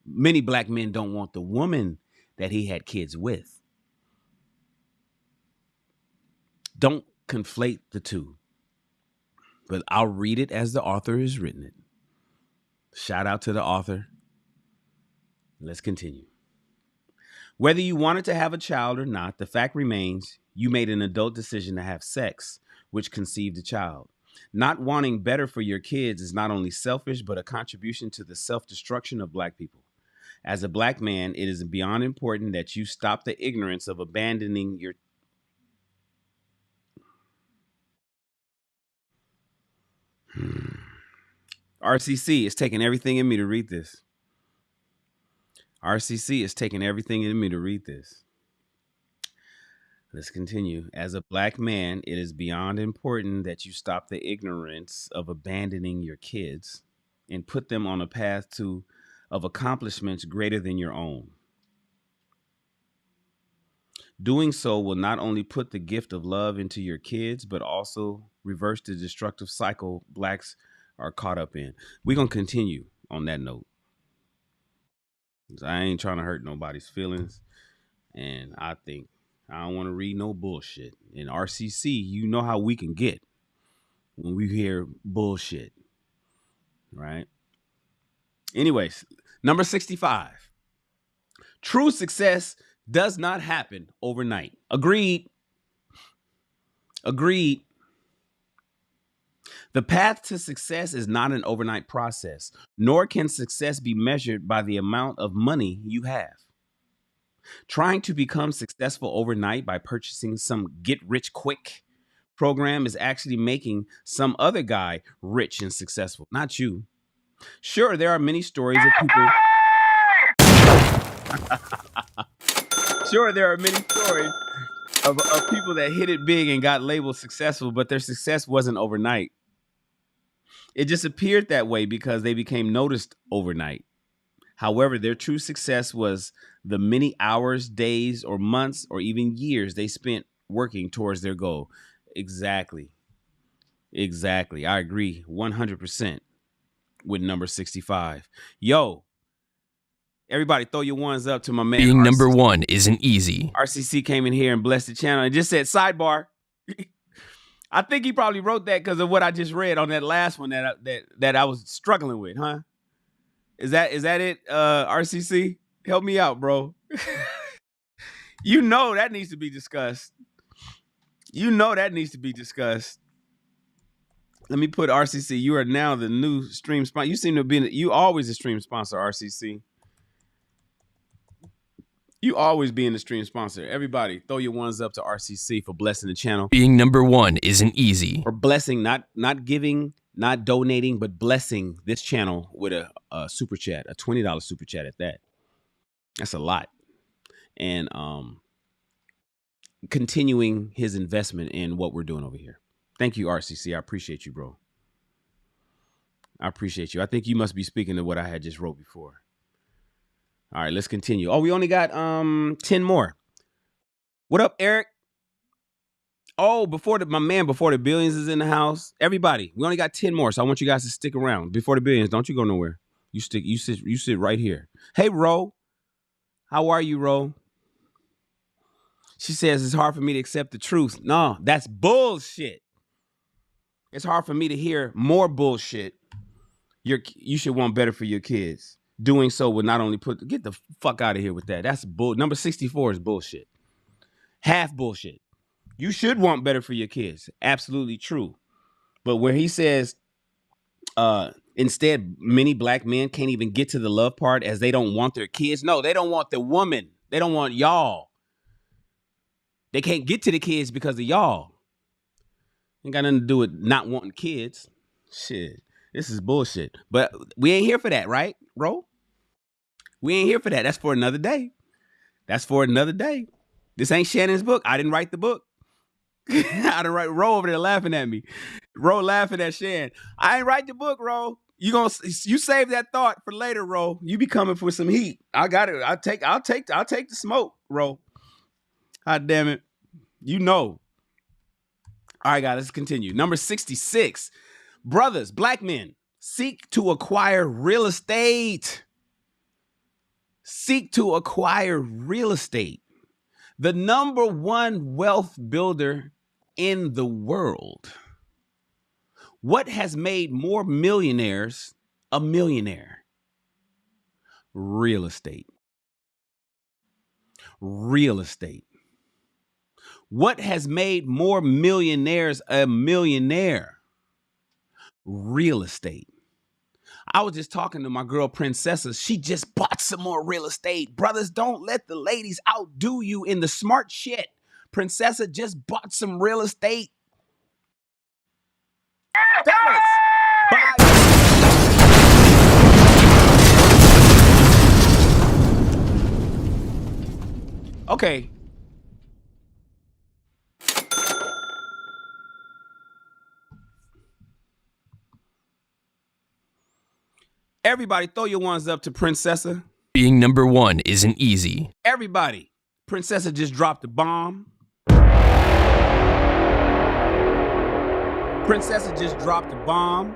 Many black men don't want the woman that he had kids with. Don't conflate the two, but I'll read it as the author has written it. Shout out to the author. Let's continue. Whether you wanted to have a child or not, the fact remains you made an adult decision to have sex, which conceived a child. Not wanting better for your kids is not only selfish, but a contribution to the self-destruction of Black people. As a Black man, it is beyond important that you stop the ignorance of abandoning your... RCC is taking everything in me to read this. RCC is taking everything in me to read this. Let's continue. As a Black man, it is beyond important that you stop the ignorance of abandoning your kids and put them on a path of accomplishments greater than your own. Doing so will not only put the gift of love into your kids, but also reverse the destructive cycle Blacks are caught up in. We're going to continue on that note. I ain't trying to hurt nobody's feelings. And I don't want to read no bullshit. In RCC, you know how we can get when we hear bullshit, right? Anyways, number 65. True success does not happen overnight. Agreed. The path to success is not an overnight process, nor can success be measured by the amount of money you have. Trying to become successful overnight by purchasing some get-rich-quick program is actually making some other guy rich and successful, not you. Sure, there are many stories of people... of people that hit it big and got labeled successful, but their success wasn't overnight. It just appeared that way because they became noticed overnight. However, their true success was the many hours, days, or months, or even years they spent working towards their goal. Exactly. I agree 100% with number 65. Yo, everybody throw your ones up to my man. Being RCC. number one isn't easy. RCC came in here and blessed the channel and just said sidebar. I think he probably wrote that because of what I just read on that last one that I was struggling with, huh? Is that it, RCC? Help me out, bro. You know that needs to be discussed. Let me put RCC. You are now the new stream sponsor. You seem to be you always a stream sponsor, RCC. You always being the stream sponsor. Everybody, throw your ones up to RCC for blessing the channel. Being number one isn't easy. For blessing, not giving, not donating, but blessing this channel with a super chat, a $20 super chat at that. That's a lot. And continuing his investment in what we're doing over here. Thank you, RCC. I appreciate you, bro. I appreciate you. I think you must be speaking to what I had just wrote before. All right, let's continue. Oh, we only got 10 more. What up, Eric? Oh, before the billions is in the house. Everybody, we only got 10 more, so I want you guys to stick around. Before the billions, don't you go nowhere. You sit right here. Hey, Ro. How are you, Ro? She says it's hard for me to accept the truth. No, that's bullshit. It's hard for me to hear more bullshit. You should want better for your kids. Doing so would not only get the fuck out of here with that. That's bull. Number 64 is bullshit. Half bullshit. You should want better for your kids. Absolutely true. But where he says, instead, many Black men can't even get to the love part as they don't want their kids. No, they don't want the woman. They don't want y'all. They can't get to the kids because of y'all. Ain't got nothing to do with not wanting kids. Shit. This is bullshit. But we ain't here for that, right, Ro? We ain't here for that. That's for another day. This ain't Shannon's book. I didn't write the book. I didn't write. Ro over there laughing at me. Ro laughing at Shan. I ain't write the book, Ro. You save that thought for later, Ro. You be coming for some heat. I got it. I'll take the smoke, Ro. God damn it. You know. All right, guys, let's continue. Number 66. Brothers, Black men, seek to acquire real estate. seek to acquire real estate. The number one wealth builder in the world. What has made more millionaires a millionaire? Real estate. Real estate. What has made more millionaires a millionaire? Real estate. I was just talking to my girl Princessa. She just bought some more real estate. Brothers, don't let the ladies outdo you in the smart shit. Princessa just bought some real estate. Fellas, buy. Okay. Everybody throw your ones up to Princessa. Being number one isn't easy. Everybody. Princessa just dropped a bomb. Princessa just dropped a bomb.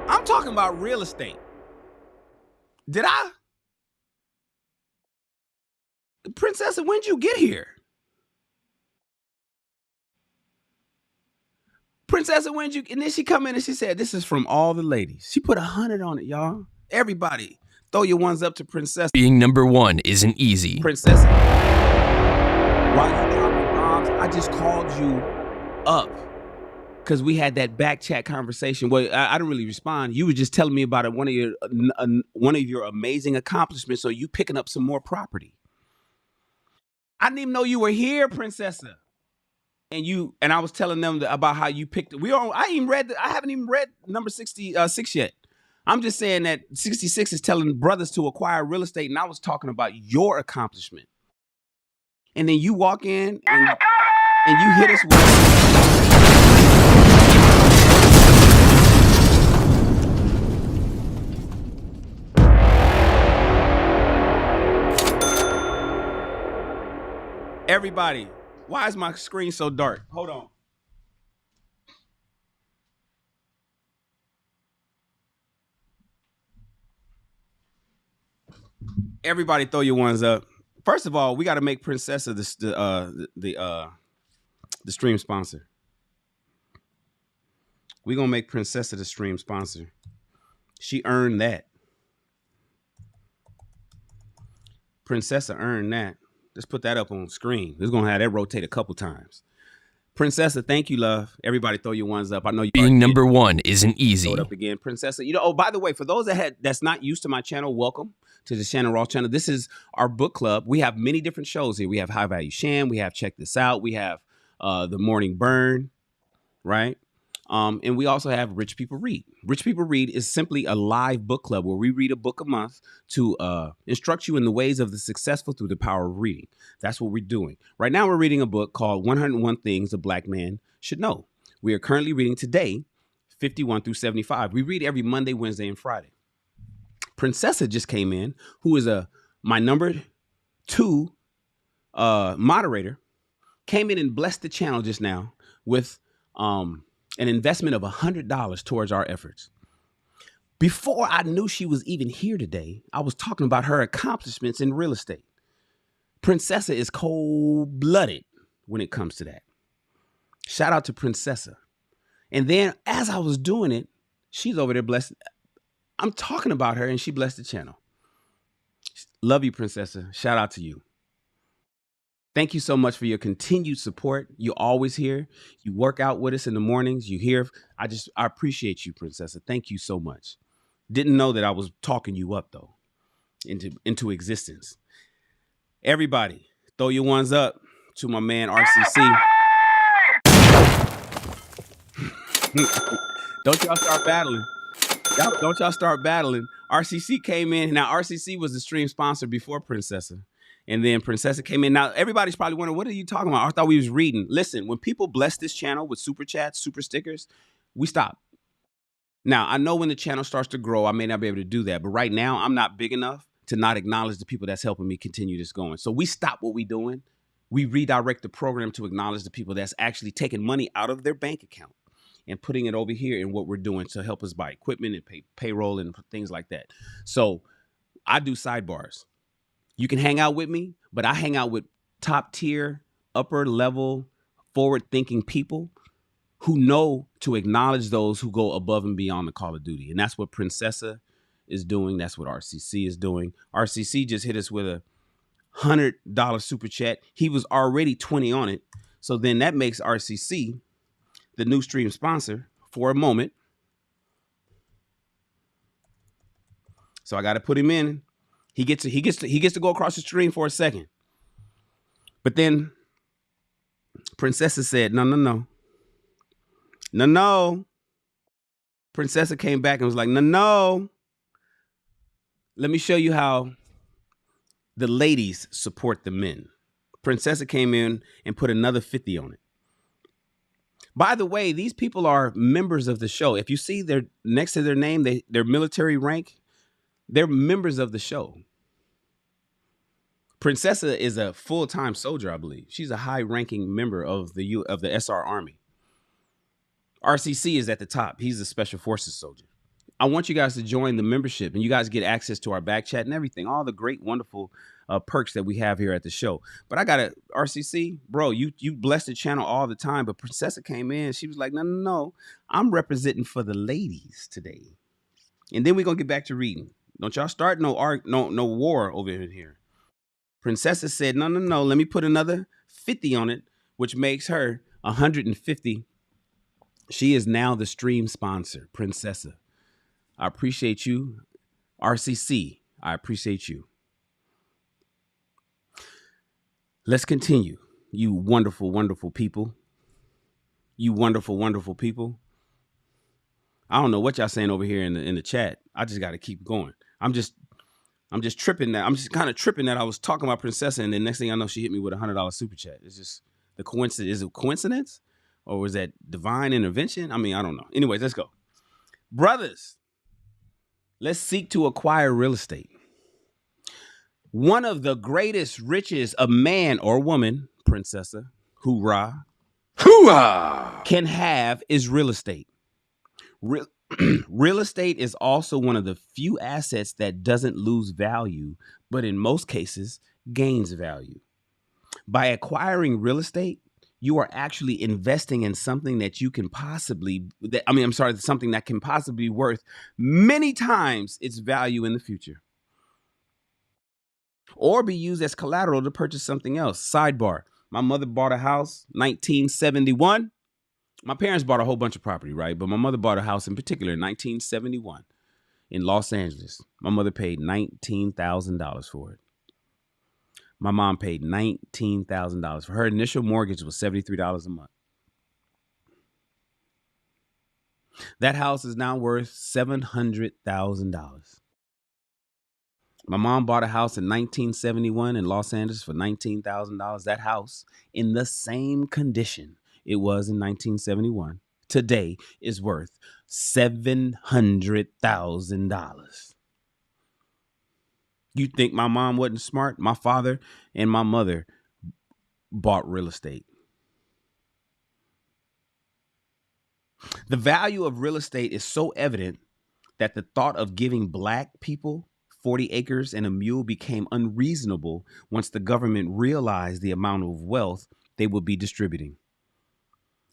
I'm talking about real estate. Did I? Princessa, when'd you get here? Princessa, when'd you? And then she come in and she said, this is from all the ladies. She put 100 on it, y'all. Everybody, throw your ones up to Princessa. Being number one isn't easy. Princessa, while you dropping bombs, I just called you up because we had that back chat conversation. Well, I didn't really respond. You were just telling me about one of your amazing accomplishments. So you picking up some more property. I didn't even know you were here, Princessa. And I was telling them about how you picked. I haven't even read number 66 yet. I'm just saying that 66 is telling brothers to acquire real estate, and I was talking about your accomplishment. And then you walk in and you hit us with. Everybody, why is my screen so dark? Hold on. Everybody throw your ones up. First of all, we got to make Princessa the stream sponsor. We're going to make Princessa the stream sponsor. She earned that. Princessa earned that. Let's put that up on screen. We're going to have that rotate a couple times. Princessa, thank you, love. Everybody throw your ones up. I know you Being number one isn't easy. Throw it up again. Princessa, oh, by the way, for those that's not used to my channel, welcome to the Shannon Rawls channel. This is our book club. We have many different shows here. We have High Value Shan. We have Check This Out. We have The Morning Burn, right? And we also have Rich People Read. Rich People Read is simply a live book club where we read a book a month to instruct you in the ways of the successful through the power of reading. That's what we're doing. Right now, we're reading a book called 101 Things a Black Man Should Know. We are currently reading today 51 through 75. We read every Monday, Wednesday, and Friday. Princessa just came in, who is my number 2 moderator, came in and blessed the channel just now with an investment of $100 towards our efforts. Before I knew she was even here today, I was talking about her accomplishments in real estate. Princessa is cold-blooded when it comes to that. Shout out to Princessa. And then as I was doing it, she's over there blessed. I'm talking about her and she blessed the channel. Love you, Princessa. Shout out to you. Thank you so much for your continued support. You're always here. You work out with us in the mornings. You hear. I appreciate you, Princessa. Thank you so much. Didn't know that I was talking you up, though, into existence. Everybody, throw your ones up to my man, RCC. Don't y'all start battling. Don't y'all start battling. RCC came in. Now, RCC was the stream sponsor before Princessa. And then Princessa came in. Now, everybody's probably wondering, what are you talking about? I thought we was reading. Listen, when people bless this channel with super chats, super stickers, we stop. Now, I know when the channel starts to grow, I may not be able to do that. But right now, I'm not big enough to not acknowledge the people that's helping me continue this going. So we stop what we're doing. We redirect the program to acknowledge the people that's actually taking money out of their bank account and putting it over here in what we're doing to help us buy equipment and pay payroll and things like that. So I do sidebars. You can hang out with me, but I hang out with top tier, upper level, forward thinking people who know to acknowledge those who go above and beyond the call of duty. And that's what Princessa is doing. That's what RCC is doing. RCC just hit us with a $100 super chat. He was already 20 on it. So then that makes RCC the new stream sponsor for a moment. So I got to put him in. He gets to go across the stream for a second. But then Princessa said, no. Princessa came back and was like, no. Let me show you how the ladies support the men. Princessa came in and put another 50 on it. By the way, these people are members of the show. If you see their next to their name, their military rank, they're members of the show. Princessa is a full-time soldier, I believe. She's a high-ranking member of the SR Army. RCC is at the top. He's a Special Forces soldier. I want you guys to join the membership, and you guys get access to our back chat and everything, all the great, wonderful perks that we have here at the show. But I got to, RCC, bro, you bless the channel all the time, but Princessa came in. She was like, no, I'm representing for the ladies today. And then we're going to get back to reading. Don't y'all start no war over in here. Princessa said, no, let me put another 50 on it, which makes her 150. She is now the stream sponsor, Princessa. I appreciate you. RCC, I appreciate you. Let's continue. You wonderful, wonderful people. You wonderful, wonderful people. I don't know what y'all saying over here in the chat. I just got to keep going. I'm just tripping that. I'm just kind of tripping that I was talking about Princessa, and then next thing I know, she hit me with a $100 super chat. It's just the coincidence. Is it coincidence? Or was that divine intervention? I mean, I don't know. Anyways, let's go. Brothers, let's seek to acquire real estate. One of the greatest riches a man or woman, Princessa, hoorah, can have is real estate. Real estate is also one of the few assets that doesn't lose value, but in most cases gains value. By acquiring real estate, you are actually investing in something that you can possibly, something that can possibly be worth many times its value in the future. Or be used as collateral to purchase something else. Sidebar, my mother bought a house, 1971. My parents bought a whole bunch of property, right? But my mother bought a house in particular in 1971 in Los Angeles. My mother paid $19,000 for it. My mom paid $19,000 for her initial mortgage was $73 a month. That house is now worth $700,000. My mom bought a house in 1971 in Los Angeles for $19,000. That house, in the same condition it was in 1971, today is worth $700,000. You think my mom wasn't smart? My father and my mother bought real estate. The value of real estate is so evident that the thought of giving black people 40 acres and a mule became unreasonable once the government realized the amount of wealth they would be distributing.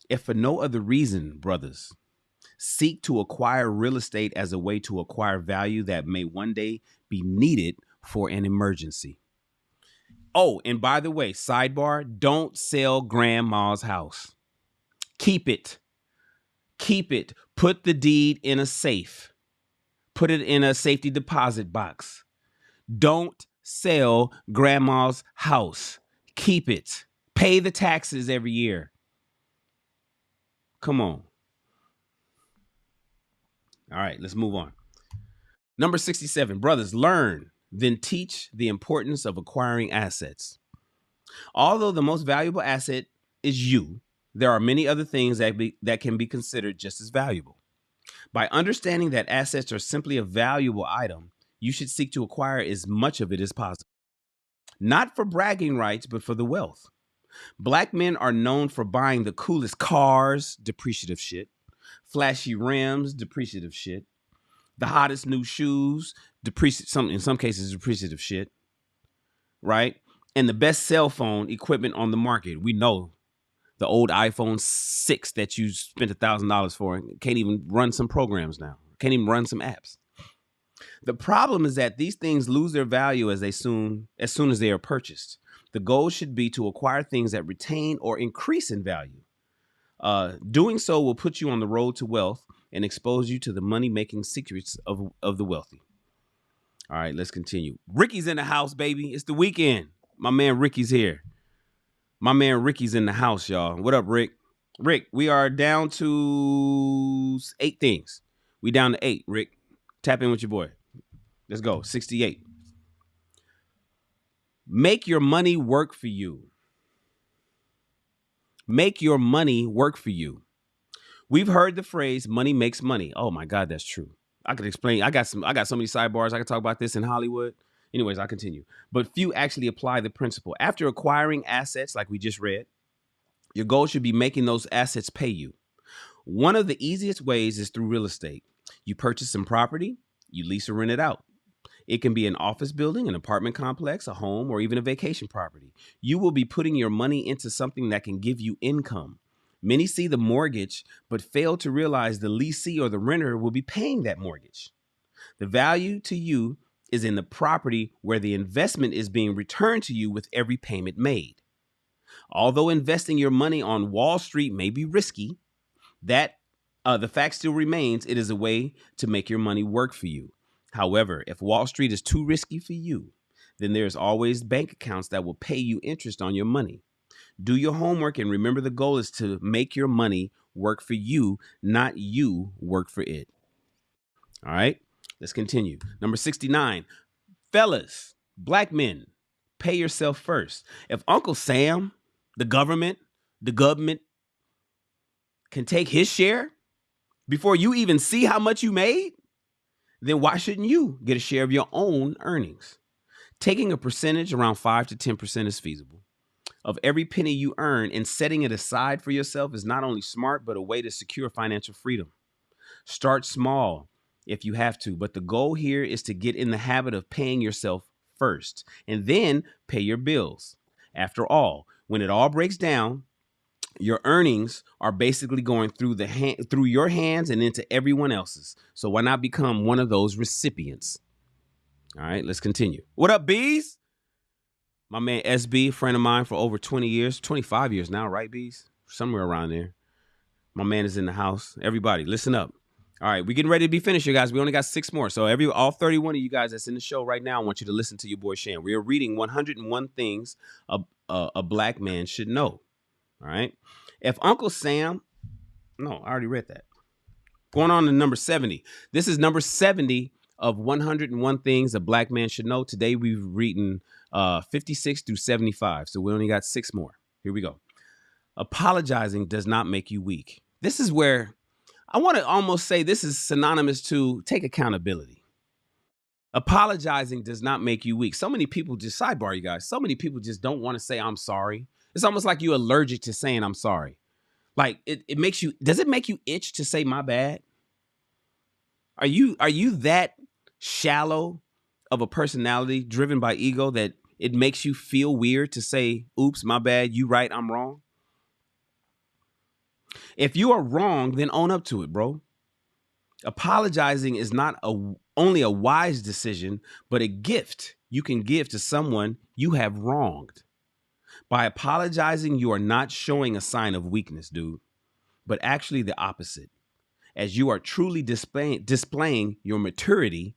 If for no other reason, brothers, seek to acquire real estate as a way to acquire value that may one day be needed for an emergency. Oh, and by the way, sidebar, don't sell grandma's house. Keep it. Keep it. Put the deed in a safe. Put it in a safety deposit box. Don't sell grandma's house. Keep it. Pay the taxes every year. Come on. All right, let's move on. Number 67, brothers, learn, then teach the importance of acquiring assets. Although the most valuable asset is you, there are many other things that can be considered just as valuable. By understanding that assets are simply a valuable item, you should seek to acquire as much of it as possible. Not for bragging rights, but for the wealth. Black men are known for buying the coolest cars, depreciative shit, Flashy rims, depreciative shit. The hottest new shoes, in some cases, depreciative shit, right? And the best cell phone equipment on the market. We know the old iPhone 6 that you spent $1,000 for can't even run some programs now. Can't even run some apps. The problem is that these things lose their value as soon as they are purchased. The goal should be to acquire things that retain or increase in value. Doing so will put you on the road to wealth and expose you to the money-making secrets of the wealthy. All right, let's continue. Ricky's in the house, baby. It's the weekend. My man Ricky's here. My man Ricky's in the house, y'all. What up, Rick? Rick, we are down to 8 things. We down to 8, Rick. Tap in with your boy. Let's go. 68. Make your money work for you. Make your money work for you. We've heard the phrase money makes money. Oh my God, that's true. I could explain. I got so many sidebars. I could talk about this in Hollywood. Anyways, I'll continue. But few actually apply the principle. After acquiring assets, like we just read, your goal should be making those assets pay you. One of the easiest ways is through real estate. You purchase some property, you lease or rent it out. It can be an office building, an apartment complex, a home, or even a vacation property. You will be putting your money into something that can give you income. Many see the mortgage, but fail to realize the leasee or the renter will be paying that mortgage. The value to you is in the property where the investment is being returned to you with every payment made. Although investing your money on Wall Street may be risky, the fact still remains it is a way to make your money work for you. However, if Wall Street is too risky for you, then there's always bank accounts that will pay you interest on your money. Do your homework and remember the goal is to make your money work for you, not you work for it. All right, let's continue. Number 69, fellas, black men, pay yourself first. If Uncle Sam, the government can take his share before you even see how much you made, then why shouldn't you get a share of your own earnings? Taking a percentage around 5 to 10% is feasible. Of every penny you earn and setting it aside for yourself is not only smart, but a way to secure financial freedom. Start small if you have to, but the goal here is to get in the habit of paying yourself first and then pay your bills. After all, when it all breaks down, your earnings are basically going through your hands and into everyone else's. So why not become one of those recipients? All right, let's continue. What up, Bees? My man SB, a friend of mine for over 20 years, 25 years now, right, Bees? Somewhere around there. My man is in the house. Everybody, listen up. All right, we're getting ready to be finished, you guys. We only got 6 more. So all 31 of you guys that's in the show right now, I want you to listen to your boy Shannon. We are reading 101 things a black man should know. All right. If Uncle Sam, no, I already read that. Going on to number 70. This is number 70 of 101 things a black man should know. Today we've reading 56 through 75. So we only got 6 more. Here we go. Apologizing does not make you weak. This is where I want to almost say this is synonymous to take accountability. Apologizing does not make you weak. So many people just sidebar, you guys. So many people just don't want to say I'm sorry. It's almost like you're allergic to saying I'm sorry. Like it makes you, does it make you itch to say my bad? Are you that shallow of a personality driven by ego that it makes you feel weird to say, oops, my bad, you right, I'm wrong? If you are wrong, then own up to it, bro. Apologizing is not only a wise decision, but a gift you can give to someone you have wronged. By apologizing, you are not showing a sign of weakness, dude, but actually the opposite, as you are truly displaying your maturity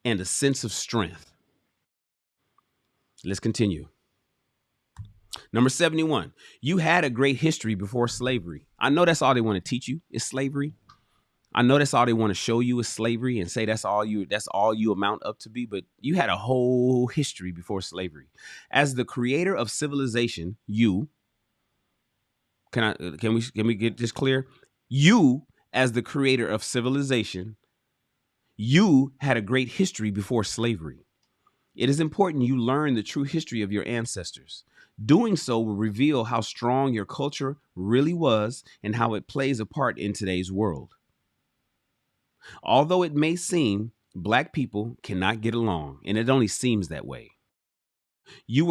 and a sense of strength. Let's continue. Number 71, you had a great history before slavery. I know that's all they want to teach you is slavery. I know that's all they want to show you is slavery and say that's all you amount up to be, but you had a whole history before slavery. As the creator of civilization, can we get this clear? You, as the creator of civilization, you had a great history before slavery. It is important you learn the true history of your ancestors. Doing so will reveal how strong your culture really was and how it plays a part in today's world. Although it may seem black people cannot get along, and it only seems that way. You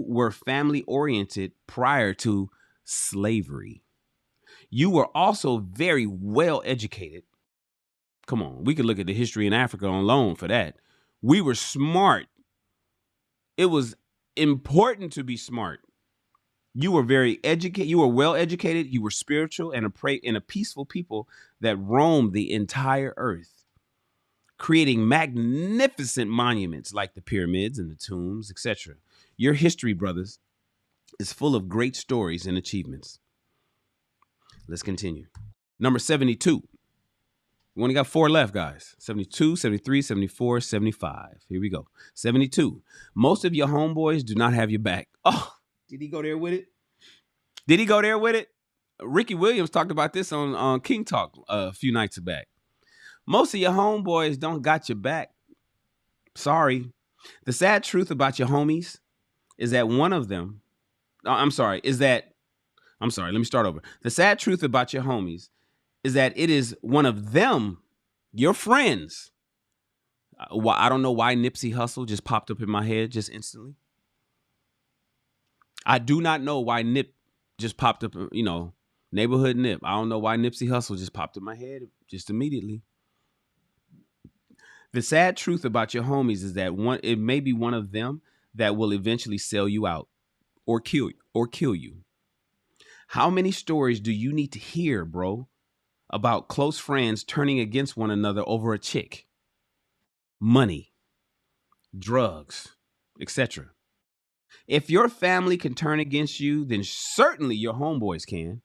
were family oriented prior to slavery. You were also very well educated. Come on, we could look at the history in Africa alone for that. We were smart. It was important to be smart. You were very educated. You were well educated. You were spiritual and a peaceful people that roamed the entire earth, creating magnificent monuments like the pyramids and the tombs, etc. Your history, brothers, is full of great stories and achievements. Let's continue. Number 72. We only got 4 left, guys. 72, 73, 74, 75. Here we go. 72. Most of your homeboys do not have your back. Oh, did he go there with it? Did he go there with it? Ricky Williams talked about this on King Talk a few nights back. Most of your homeboys don't got your back. Sorry. The sad truth about your homies is that one of them, let me start over. The sad truth about your homies is that it is one of them, your friends. I don't know why Nipsey Hussle just popped up in my head just instantly. I do not know why Nip just popped up, neighborhood Nip. I don't know why Nipsey Hussle just popped in my head just immediately. The sad truth about your homies is that it may be one of them that will eventually sell you out or kill you. How many stories do you need to hear, bro, about close friends turning against one another over a chick, money, drugs, etc.? If your family can turn against you, then certainly your homeboys can.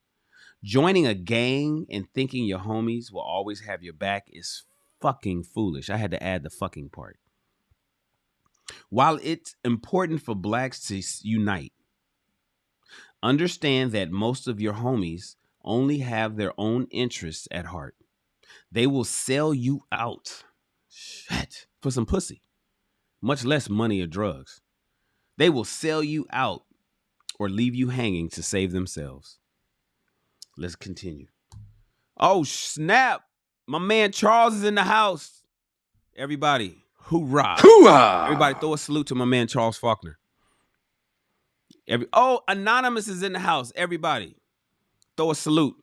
Joining a gang and thinking your homies will always have your back is fucking foolish. I had to add the fucking part. While it's important for blacks to unite, understand that most of your homies only have their own interests at heart. They will sell you out for some pussy, much less money or drugs. They will sell you out or leave you hanging to save themselves. Let's continue. Oh, snap. My man Charles is in the house. Everybody, hoorah. Hoorah. Everybody throw a salute to my man Charles Faulkner. Anonymous is in the house. Everybody, throw a salute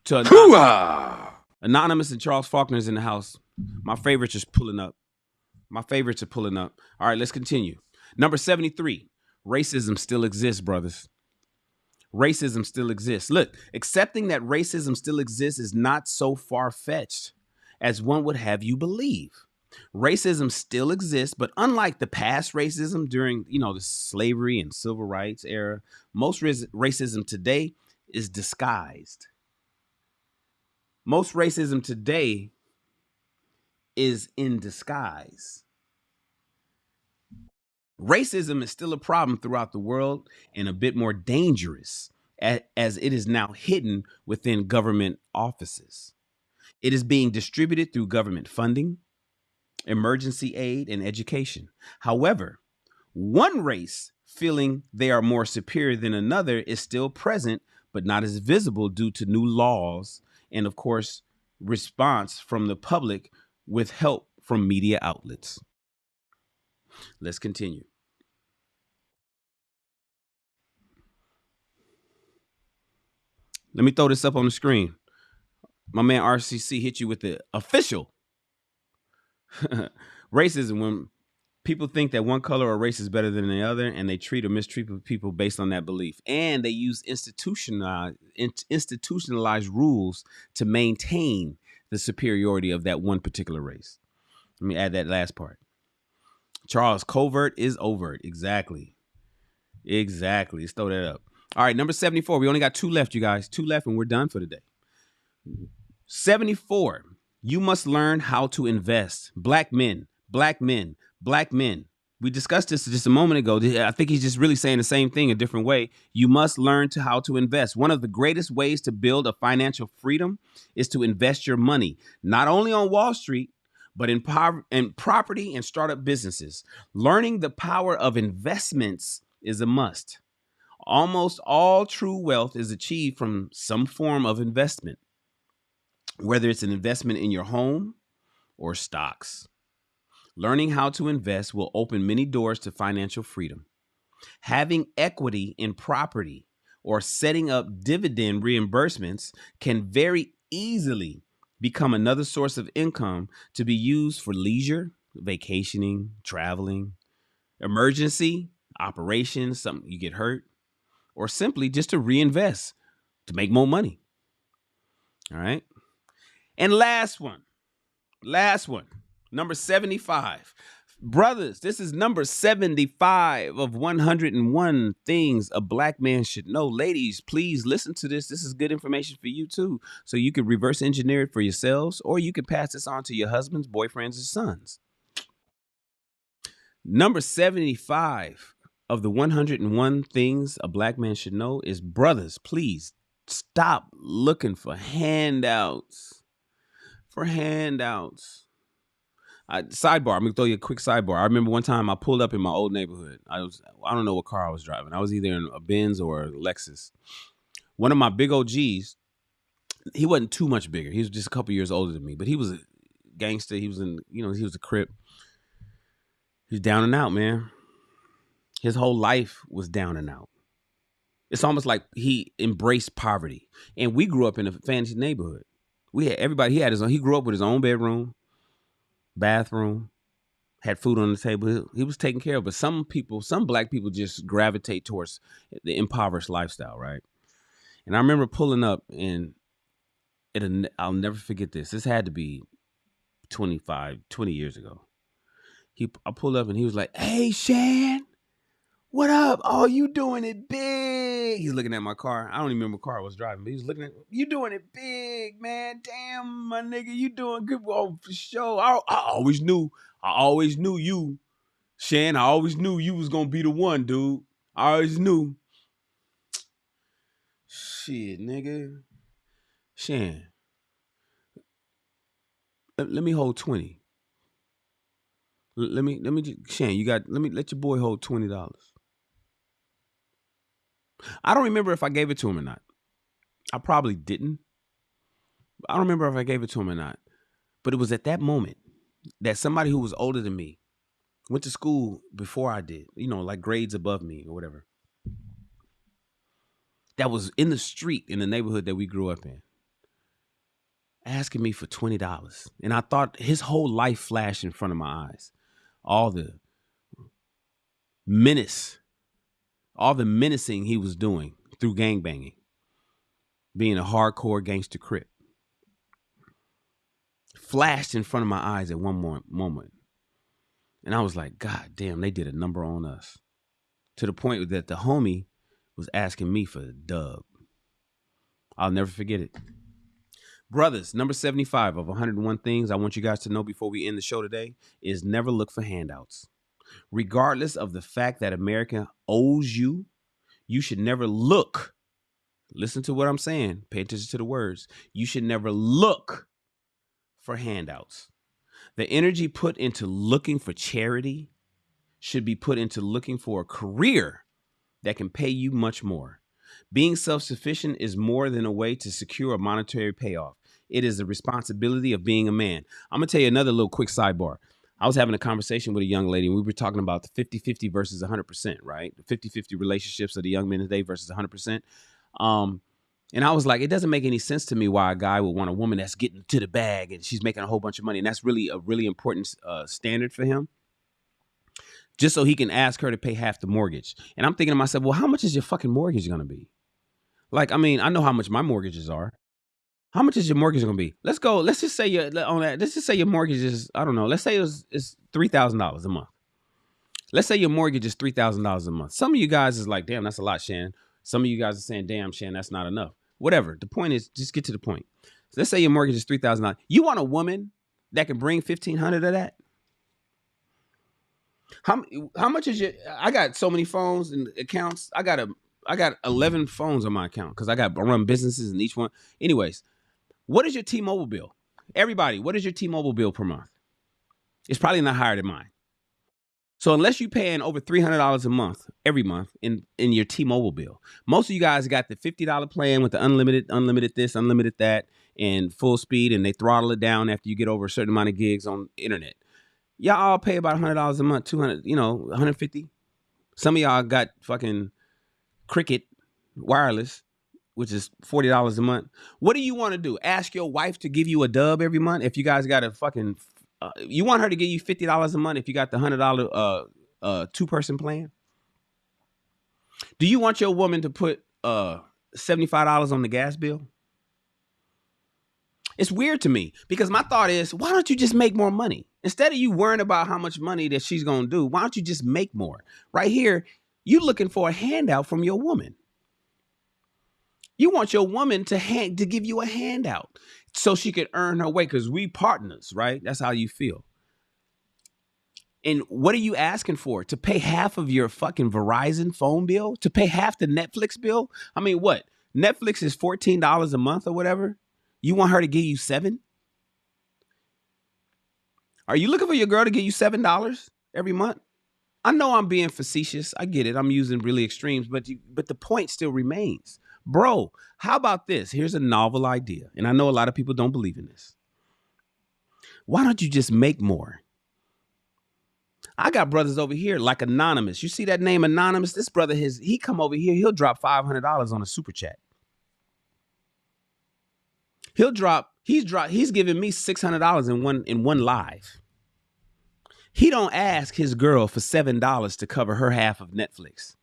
to Anonymous. Anonymous and Charles Faulkner is in the house. My favorites are pulling up. All right, let's continue. Number 73. Racism still exists, brothers. Racism still exists. Look, accepting that racism still exists is not so far-fetched as one would have you believe. Racism still exists, but unlike the past racism during, the slavery and civil rights era, most racism today is disguised. Most racism today is in disguise. Racism is still a problem throughout the world and a bit more dangerous as it is now hidden within government offices. It is being distributed through government funding, emergency aid, and education. However, one race feeling they are more superior than another is still present, but not as visible due to new laws and, of course, response from the public with help from media outlets. Let's continue. Let me throw this up on the screen. My man RCC hit you with the official racism. When people think that one color or race is better than the other, and they treat or mistreat people based on that belief. And they use institutionalized rules to maintain the superiority of that one particular race. Let me add that last part. Charles, covert is overt. Exactly. Let's throw that up. All right, number 74. We only got 2 left, you guys. 2 left, and we're done for today. 74. You must learn how to invest. Black men. We discussed this just a moment ago. I think he's just really saying the same thing a different way. You must learn how to invest. One of the greatest ways to build a financial freedom is to invest your money, not only on Wall Street, but in property and startup businesses. Learning the power of investments is a must. Almost all true wealth is achieved from some form of investment. whether it's an investment in your home or stocks. Learning how to invest will open many doors to financial freedom. Having equity in property or setting up dividend reimbursements can very easily become another source of income to be used for leisure, vacationing, traveling, emergency, operations, something you get hurt, or simply just to reinvest to make more money. All right. And last one, number 75. Brothers, this is number 75 of 101 things a black man should know. Ladies, please listen to this. This is good information for you too. So you can reverse engineer it for yourselves, or you can pass this on to your husbands, boyfriends, or sons. Number 75 of the 101 things a black man should know is, brothers, please stop looking for handouts. Sidebar, I'm gonna throw you a quick sidebar. I remember one time I pulled up in my old neighborhood. I don't know what car I was driving. I was either in a Benz or a Lexus. One of my big OGs, he wasn't too much bigger. He was just a couple years older than me, but he was a gangster. He was he was a Crip. He was down and out, man. His whole life was down and out. It's almost like he embraced poverty. And we grew up in a fancy neighborhood. We had everybody. He grew up with his own bedroom, bathroom, had food on the table. He was taken care of. But some black people just gravitate towards the impoverished lifestyle, right? And I remember pulling up, and I'll never forget this. This had to be 20 years ago. I pulled up and he was like, "Hey, Shan, what up? Oh, you doing it big." He's looking at my car. I don't even remember what car I was driving, but he was looking at, "You doing it big, man. Damn, my nigga, you doing good." Oh, for sure. I always knew you, Shan. I always knew you was gonna be the one, dude. I always knew. Shit, nigga. Shan, let me hold 20. Let me Shan, let me let your boy hold $20. I don't remember if I gave it to him or not. I probably didn't. I don't remember if I gave it to him or not. But it was at that moment that somebody who was older than me, went to school before I did, like grades above me or whatever, that was in the street in the neighborhood that we grew up in, asking me for $20. And I thought his whole life flashed in front of my eyes. All the menacing he was doing through gangbanging, being a hardcore gangster Crip, flashed in front of my eyes at one moment. And I was like, God damn, they did a number on us. To the point that the homie was asking me for the dub. I'll never forget it. Brothers, number 75 of 101 things I want you guys to know before we end the show today is never look for handouts. Regardless of the fact that America owes you, you should never look. Listen to what I'm saying. Pay attention to the words. You should never look for handouts. The energy put into looking for charity should be put into looking for a career that can pay you much more. Being self-sufficient is more than a way to secure a monetary payoff. It is the responsibility of being a man. I'm going to tell you another little quick sidebar. I was having a conversation with a young lady, and we were talking about the 50-50 versus 100%, right? The 50-50 relationships of the young men today versus 100%. And I was like, it doesn't make any sense to me why a guy would want a woman that's getting to the bag and she's making a whole bunch of money. And that's really a really important standard for him, just so he can ask her to pay half the mortgage. And I'm thinking to myself, well, how much is your fucking mortgage going to be? Like, I mean, I know how much my mortgages are. How much is your mortgage going to be? Let's just say your mortgage is, I don't know, let's say it's $3,000 a month. Let's say your mortgage is $3,000 a month. Some of you guys is like, damn, that's a lot, Shannon. Some of you guys are saying, damn, Shannon, that's not enough. Whatever. The point is, just get to the point. So let's say your mortgage is $3,000. You want a woman that can bring $1,500 of that? How much is your? I got so many phones and accounts. I got 11 phones on my account because I run businesses in each one. Anyways, what is your T-Mobile bill? Everybody, what is your T-Mobile bill per month? It's probably not higher than mine. So unless you're paying over $300 a month, every month in your T-Mobile bill, most of you guys got the $50 plan with the unlimited this, unlimited that, and full speed, and they throttle it down after you get over a certain amount of gigs on the internet. Y'all all pay about $100 a month, 200, 150. Some of y'all got fucking Cricket wireless, which is $40 a month. What do you want to do? Ask your wife to give you a dub every month? If you guys got a fucking, you want her to give you $50 a month if you got the $100 2-person plan? Do you want your woman to put $75 on the gas bill? It's weird to me because my thought is, why don't you just make more money? Instead of you worrying about how much money that she's going to do, why don't you just make more? Right here, you looking for a handout from your woman. You want your woman to give you a handout so she could earn her way, because we partners, right? That's how you feel. And what are you asking for? To pay half of your fucking Verizon phone bill? To pay half the Netflix bill? I mean, what? Netflix is $14 a month or whatever. You want her to give you $7? Are you looking for your girl to give you $7 every month? I know I'm being facetious. I get it. I'm using really extremes, but the point still remains. Bro, how about this? Here's a novel idea. And I know a lot of people don't believe in this. Why don't you just make more? I got brothers over here like Anonymous. You see that name Anonymous? This brother, he come over here, he'll drop $500 on a super chat. He's giving me $600 in one live. He don't ask his girl for $7 to cover her half of Netflix.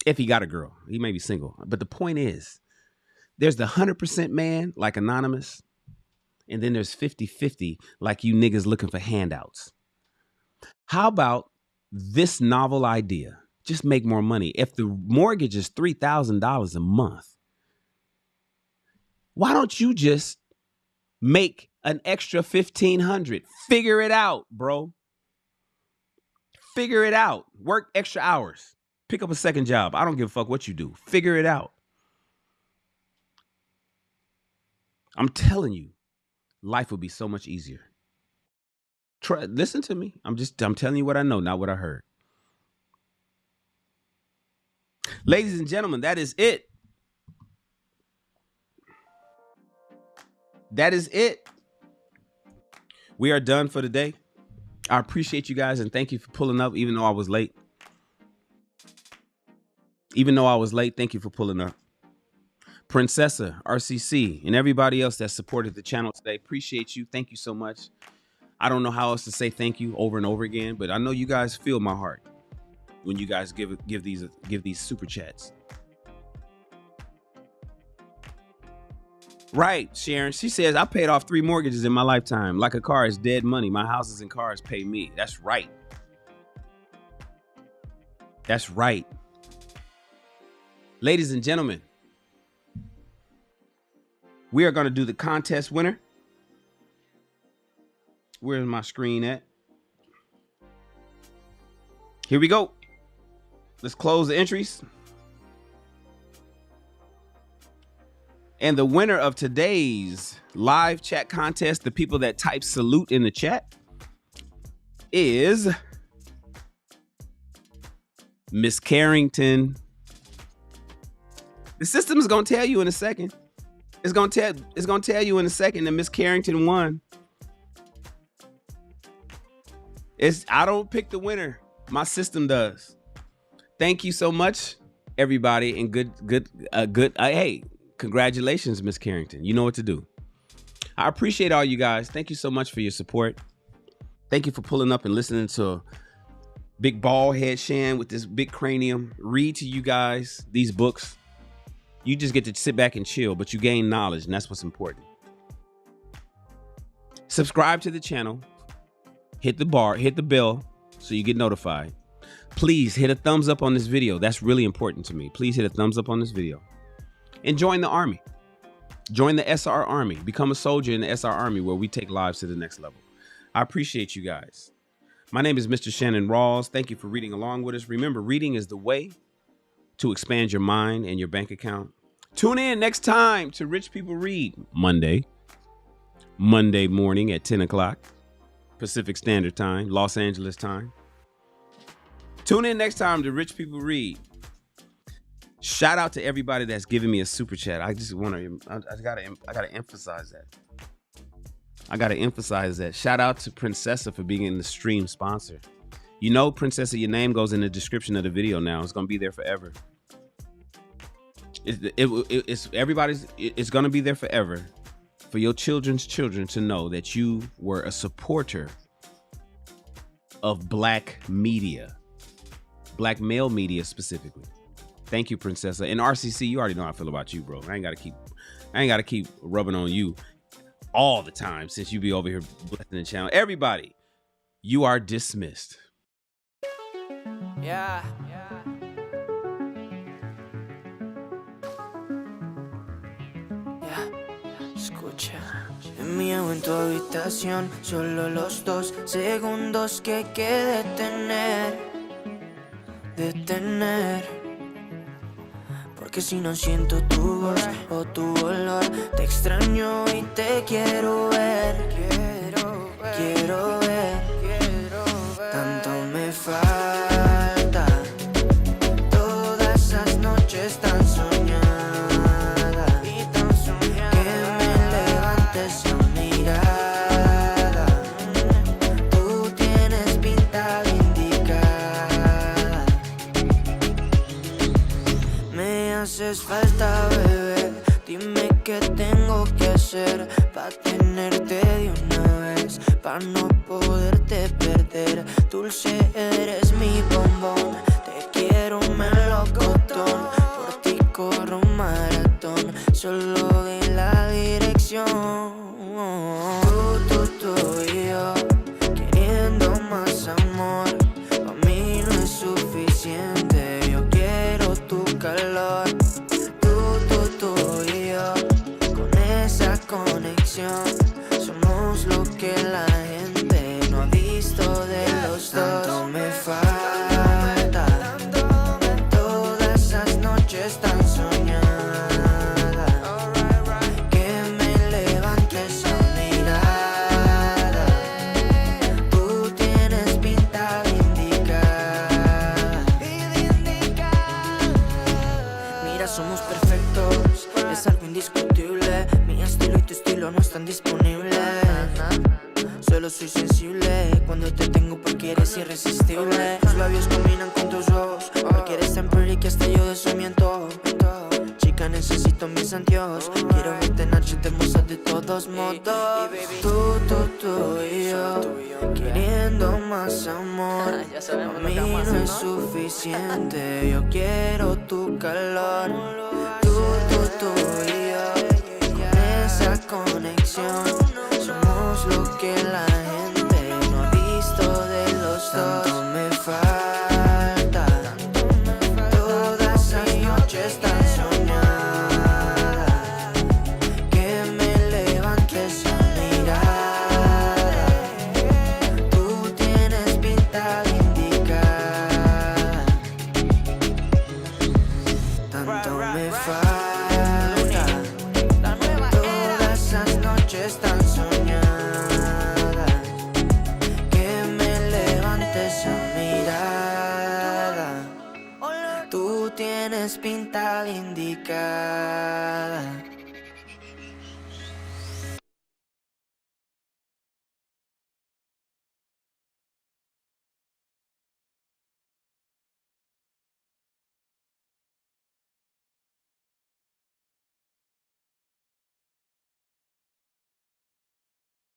If he got a girl, he may be single. But the point is, there's the 100% man like Anonymous, and then there's 50-50 like you niggas looking for handouts. How about this novel idea? Just make more money. If the mortgage is $3,000 a month, why don't you just make an extra $1,500? Figure it out, bro. Figure it out. Work extra hours. Pick up a second job. I don't give a fuck what you do. Figure it out. I'm telling you, life would be so much easier. Listen to me. I'm telling you what I know, not what I heard. Ladies and gentlemen, that is it. That is it. We are done for the day. I appreciate you guys and thank you for pulling up, even though I was late. Thank you for pulling up. Princessa, RCC, and everybody else that supported the channel today. Appreciate you. Thank you so much. I don't know how else to say thank you over and over again, but I know you guys feel my heart when you guys give these super chats. Right, Sharon. She says, I paid off 3 mortgages in my lifetime. Like a car is dead money. My houses and cars pay me. That's right. That's right. Ladies and gentlemen, we are going to do the contest winner. Where's my screen at? Here we go. Let's close the entries. And the winner of today's live chat contest, the people that type salute in the chat, is Miss Carrington. The system is going to tell you in a second. It's going to tell you in a second that Miss Carrington won. I don't pick the winner. My system does. Thank you so much, everybody, and hey, congratulations, Miss Carrington. You know what to do. I appreciate all you guys. Thank you so much for your support. Thank you for pulling up and listening to big bald head Shan with this big cranium read to you guys these books. You just get to sit back and chill, but you gain knowledge, and that's what's important. Subscribe to the channel. Hit the bell so you get notified. Please hit a thumbs up on this video. That's really important to me. Please hit a thumbs up on this video. And join the army. Join the SR Army. Become a soldier in the SR Army where we take lives to the next level. I appreciate you guys. My name is Mr. Shannon Rawls. Thank you for reading along with us. Remember, reading is the way to expand your mind and your bank account. Tune in next time to Rich People Read. Monday morning at 10 o'clock Pacific Standard Time, Los Angeles time. Tune in next time to Rich People Read. Shout out to everybody that's giving me a super chat. I just want to, I gotta emphasize that. I gotta emphasize that. Shout out to Princessa for being in the stream sponsor. You know, Princessa, your name goes in the description of the video now. It's gonna be there forever. It's gonna be there forever for your children's children to know that you were a supporter of Black media, Black male media specifically. Thank you, Princessa. And RCC, you already know how I feel about you, bro. I ain't gotta keep rubbing on you all the time since you be over here blessing the channel. Everybody, you are dismissed. Yeah. Escucha. Miedo en tu habitación, solo los 2 segundos que hay que detener. Porque si no siento tu voz o tu olor, te extraño y te quiero ver. Tanto me falta, todas esas noches tan soñadas, que me levantes la mirada. Tú tienes pinta de indicada. Me haces falta, bebé. Dime qué tengo que hacer pa' tenerte de una vez, pa' no poderte perder. Dulce, eres mi bombón. Te quiero melocotón. Por ti corro un maratón. Solo de la dirección. Tú y yo, queriendo más amor. Pa' mí no es suficiente. Yo quiero tu calor. Tú y yo, con esa conexión, somos lo que la gente no ha visto de los dos. Tanto me falta, todas esas noches tan soñadas, que me levantes la mirada. Tú tienes pinta de indicada. Mira, somos perfectos, es algo indiscutible. Mi estilo y tu estilo no están disponibles. Solo soy sensible cuando te tengo porque eres irresistible. Tus labios combinan con tus ojos, porque eres tan pretty que hasta yo de eso me antojo. Chica, necesito mis anteojos. Quiero verte en noche hermosa de todos modos. Tú y yo, queriendo más amor. A mí no es suficiente. Yo quiero tu calor. Tú y yo, con esa conexión, somos lo que la gente no ha visto de los dos. Tanto me falta, todas esas noches tan soñadas, que me levantes la mirada. Tú tienes pinta de indicada. Tanto me falta, todas esas noches tan soñadas, que me levantes la mirada. Tú tienes pinta de indicada.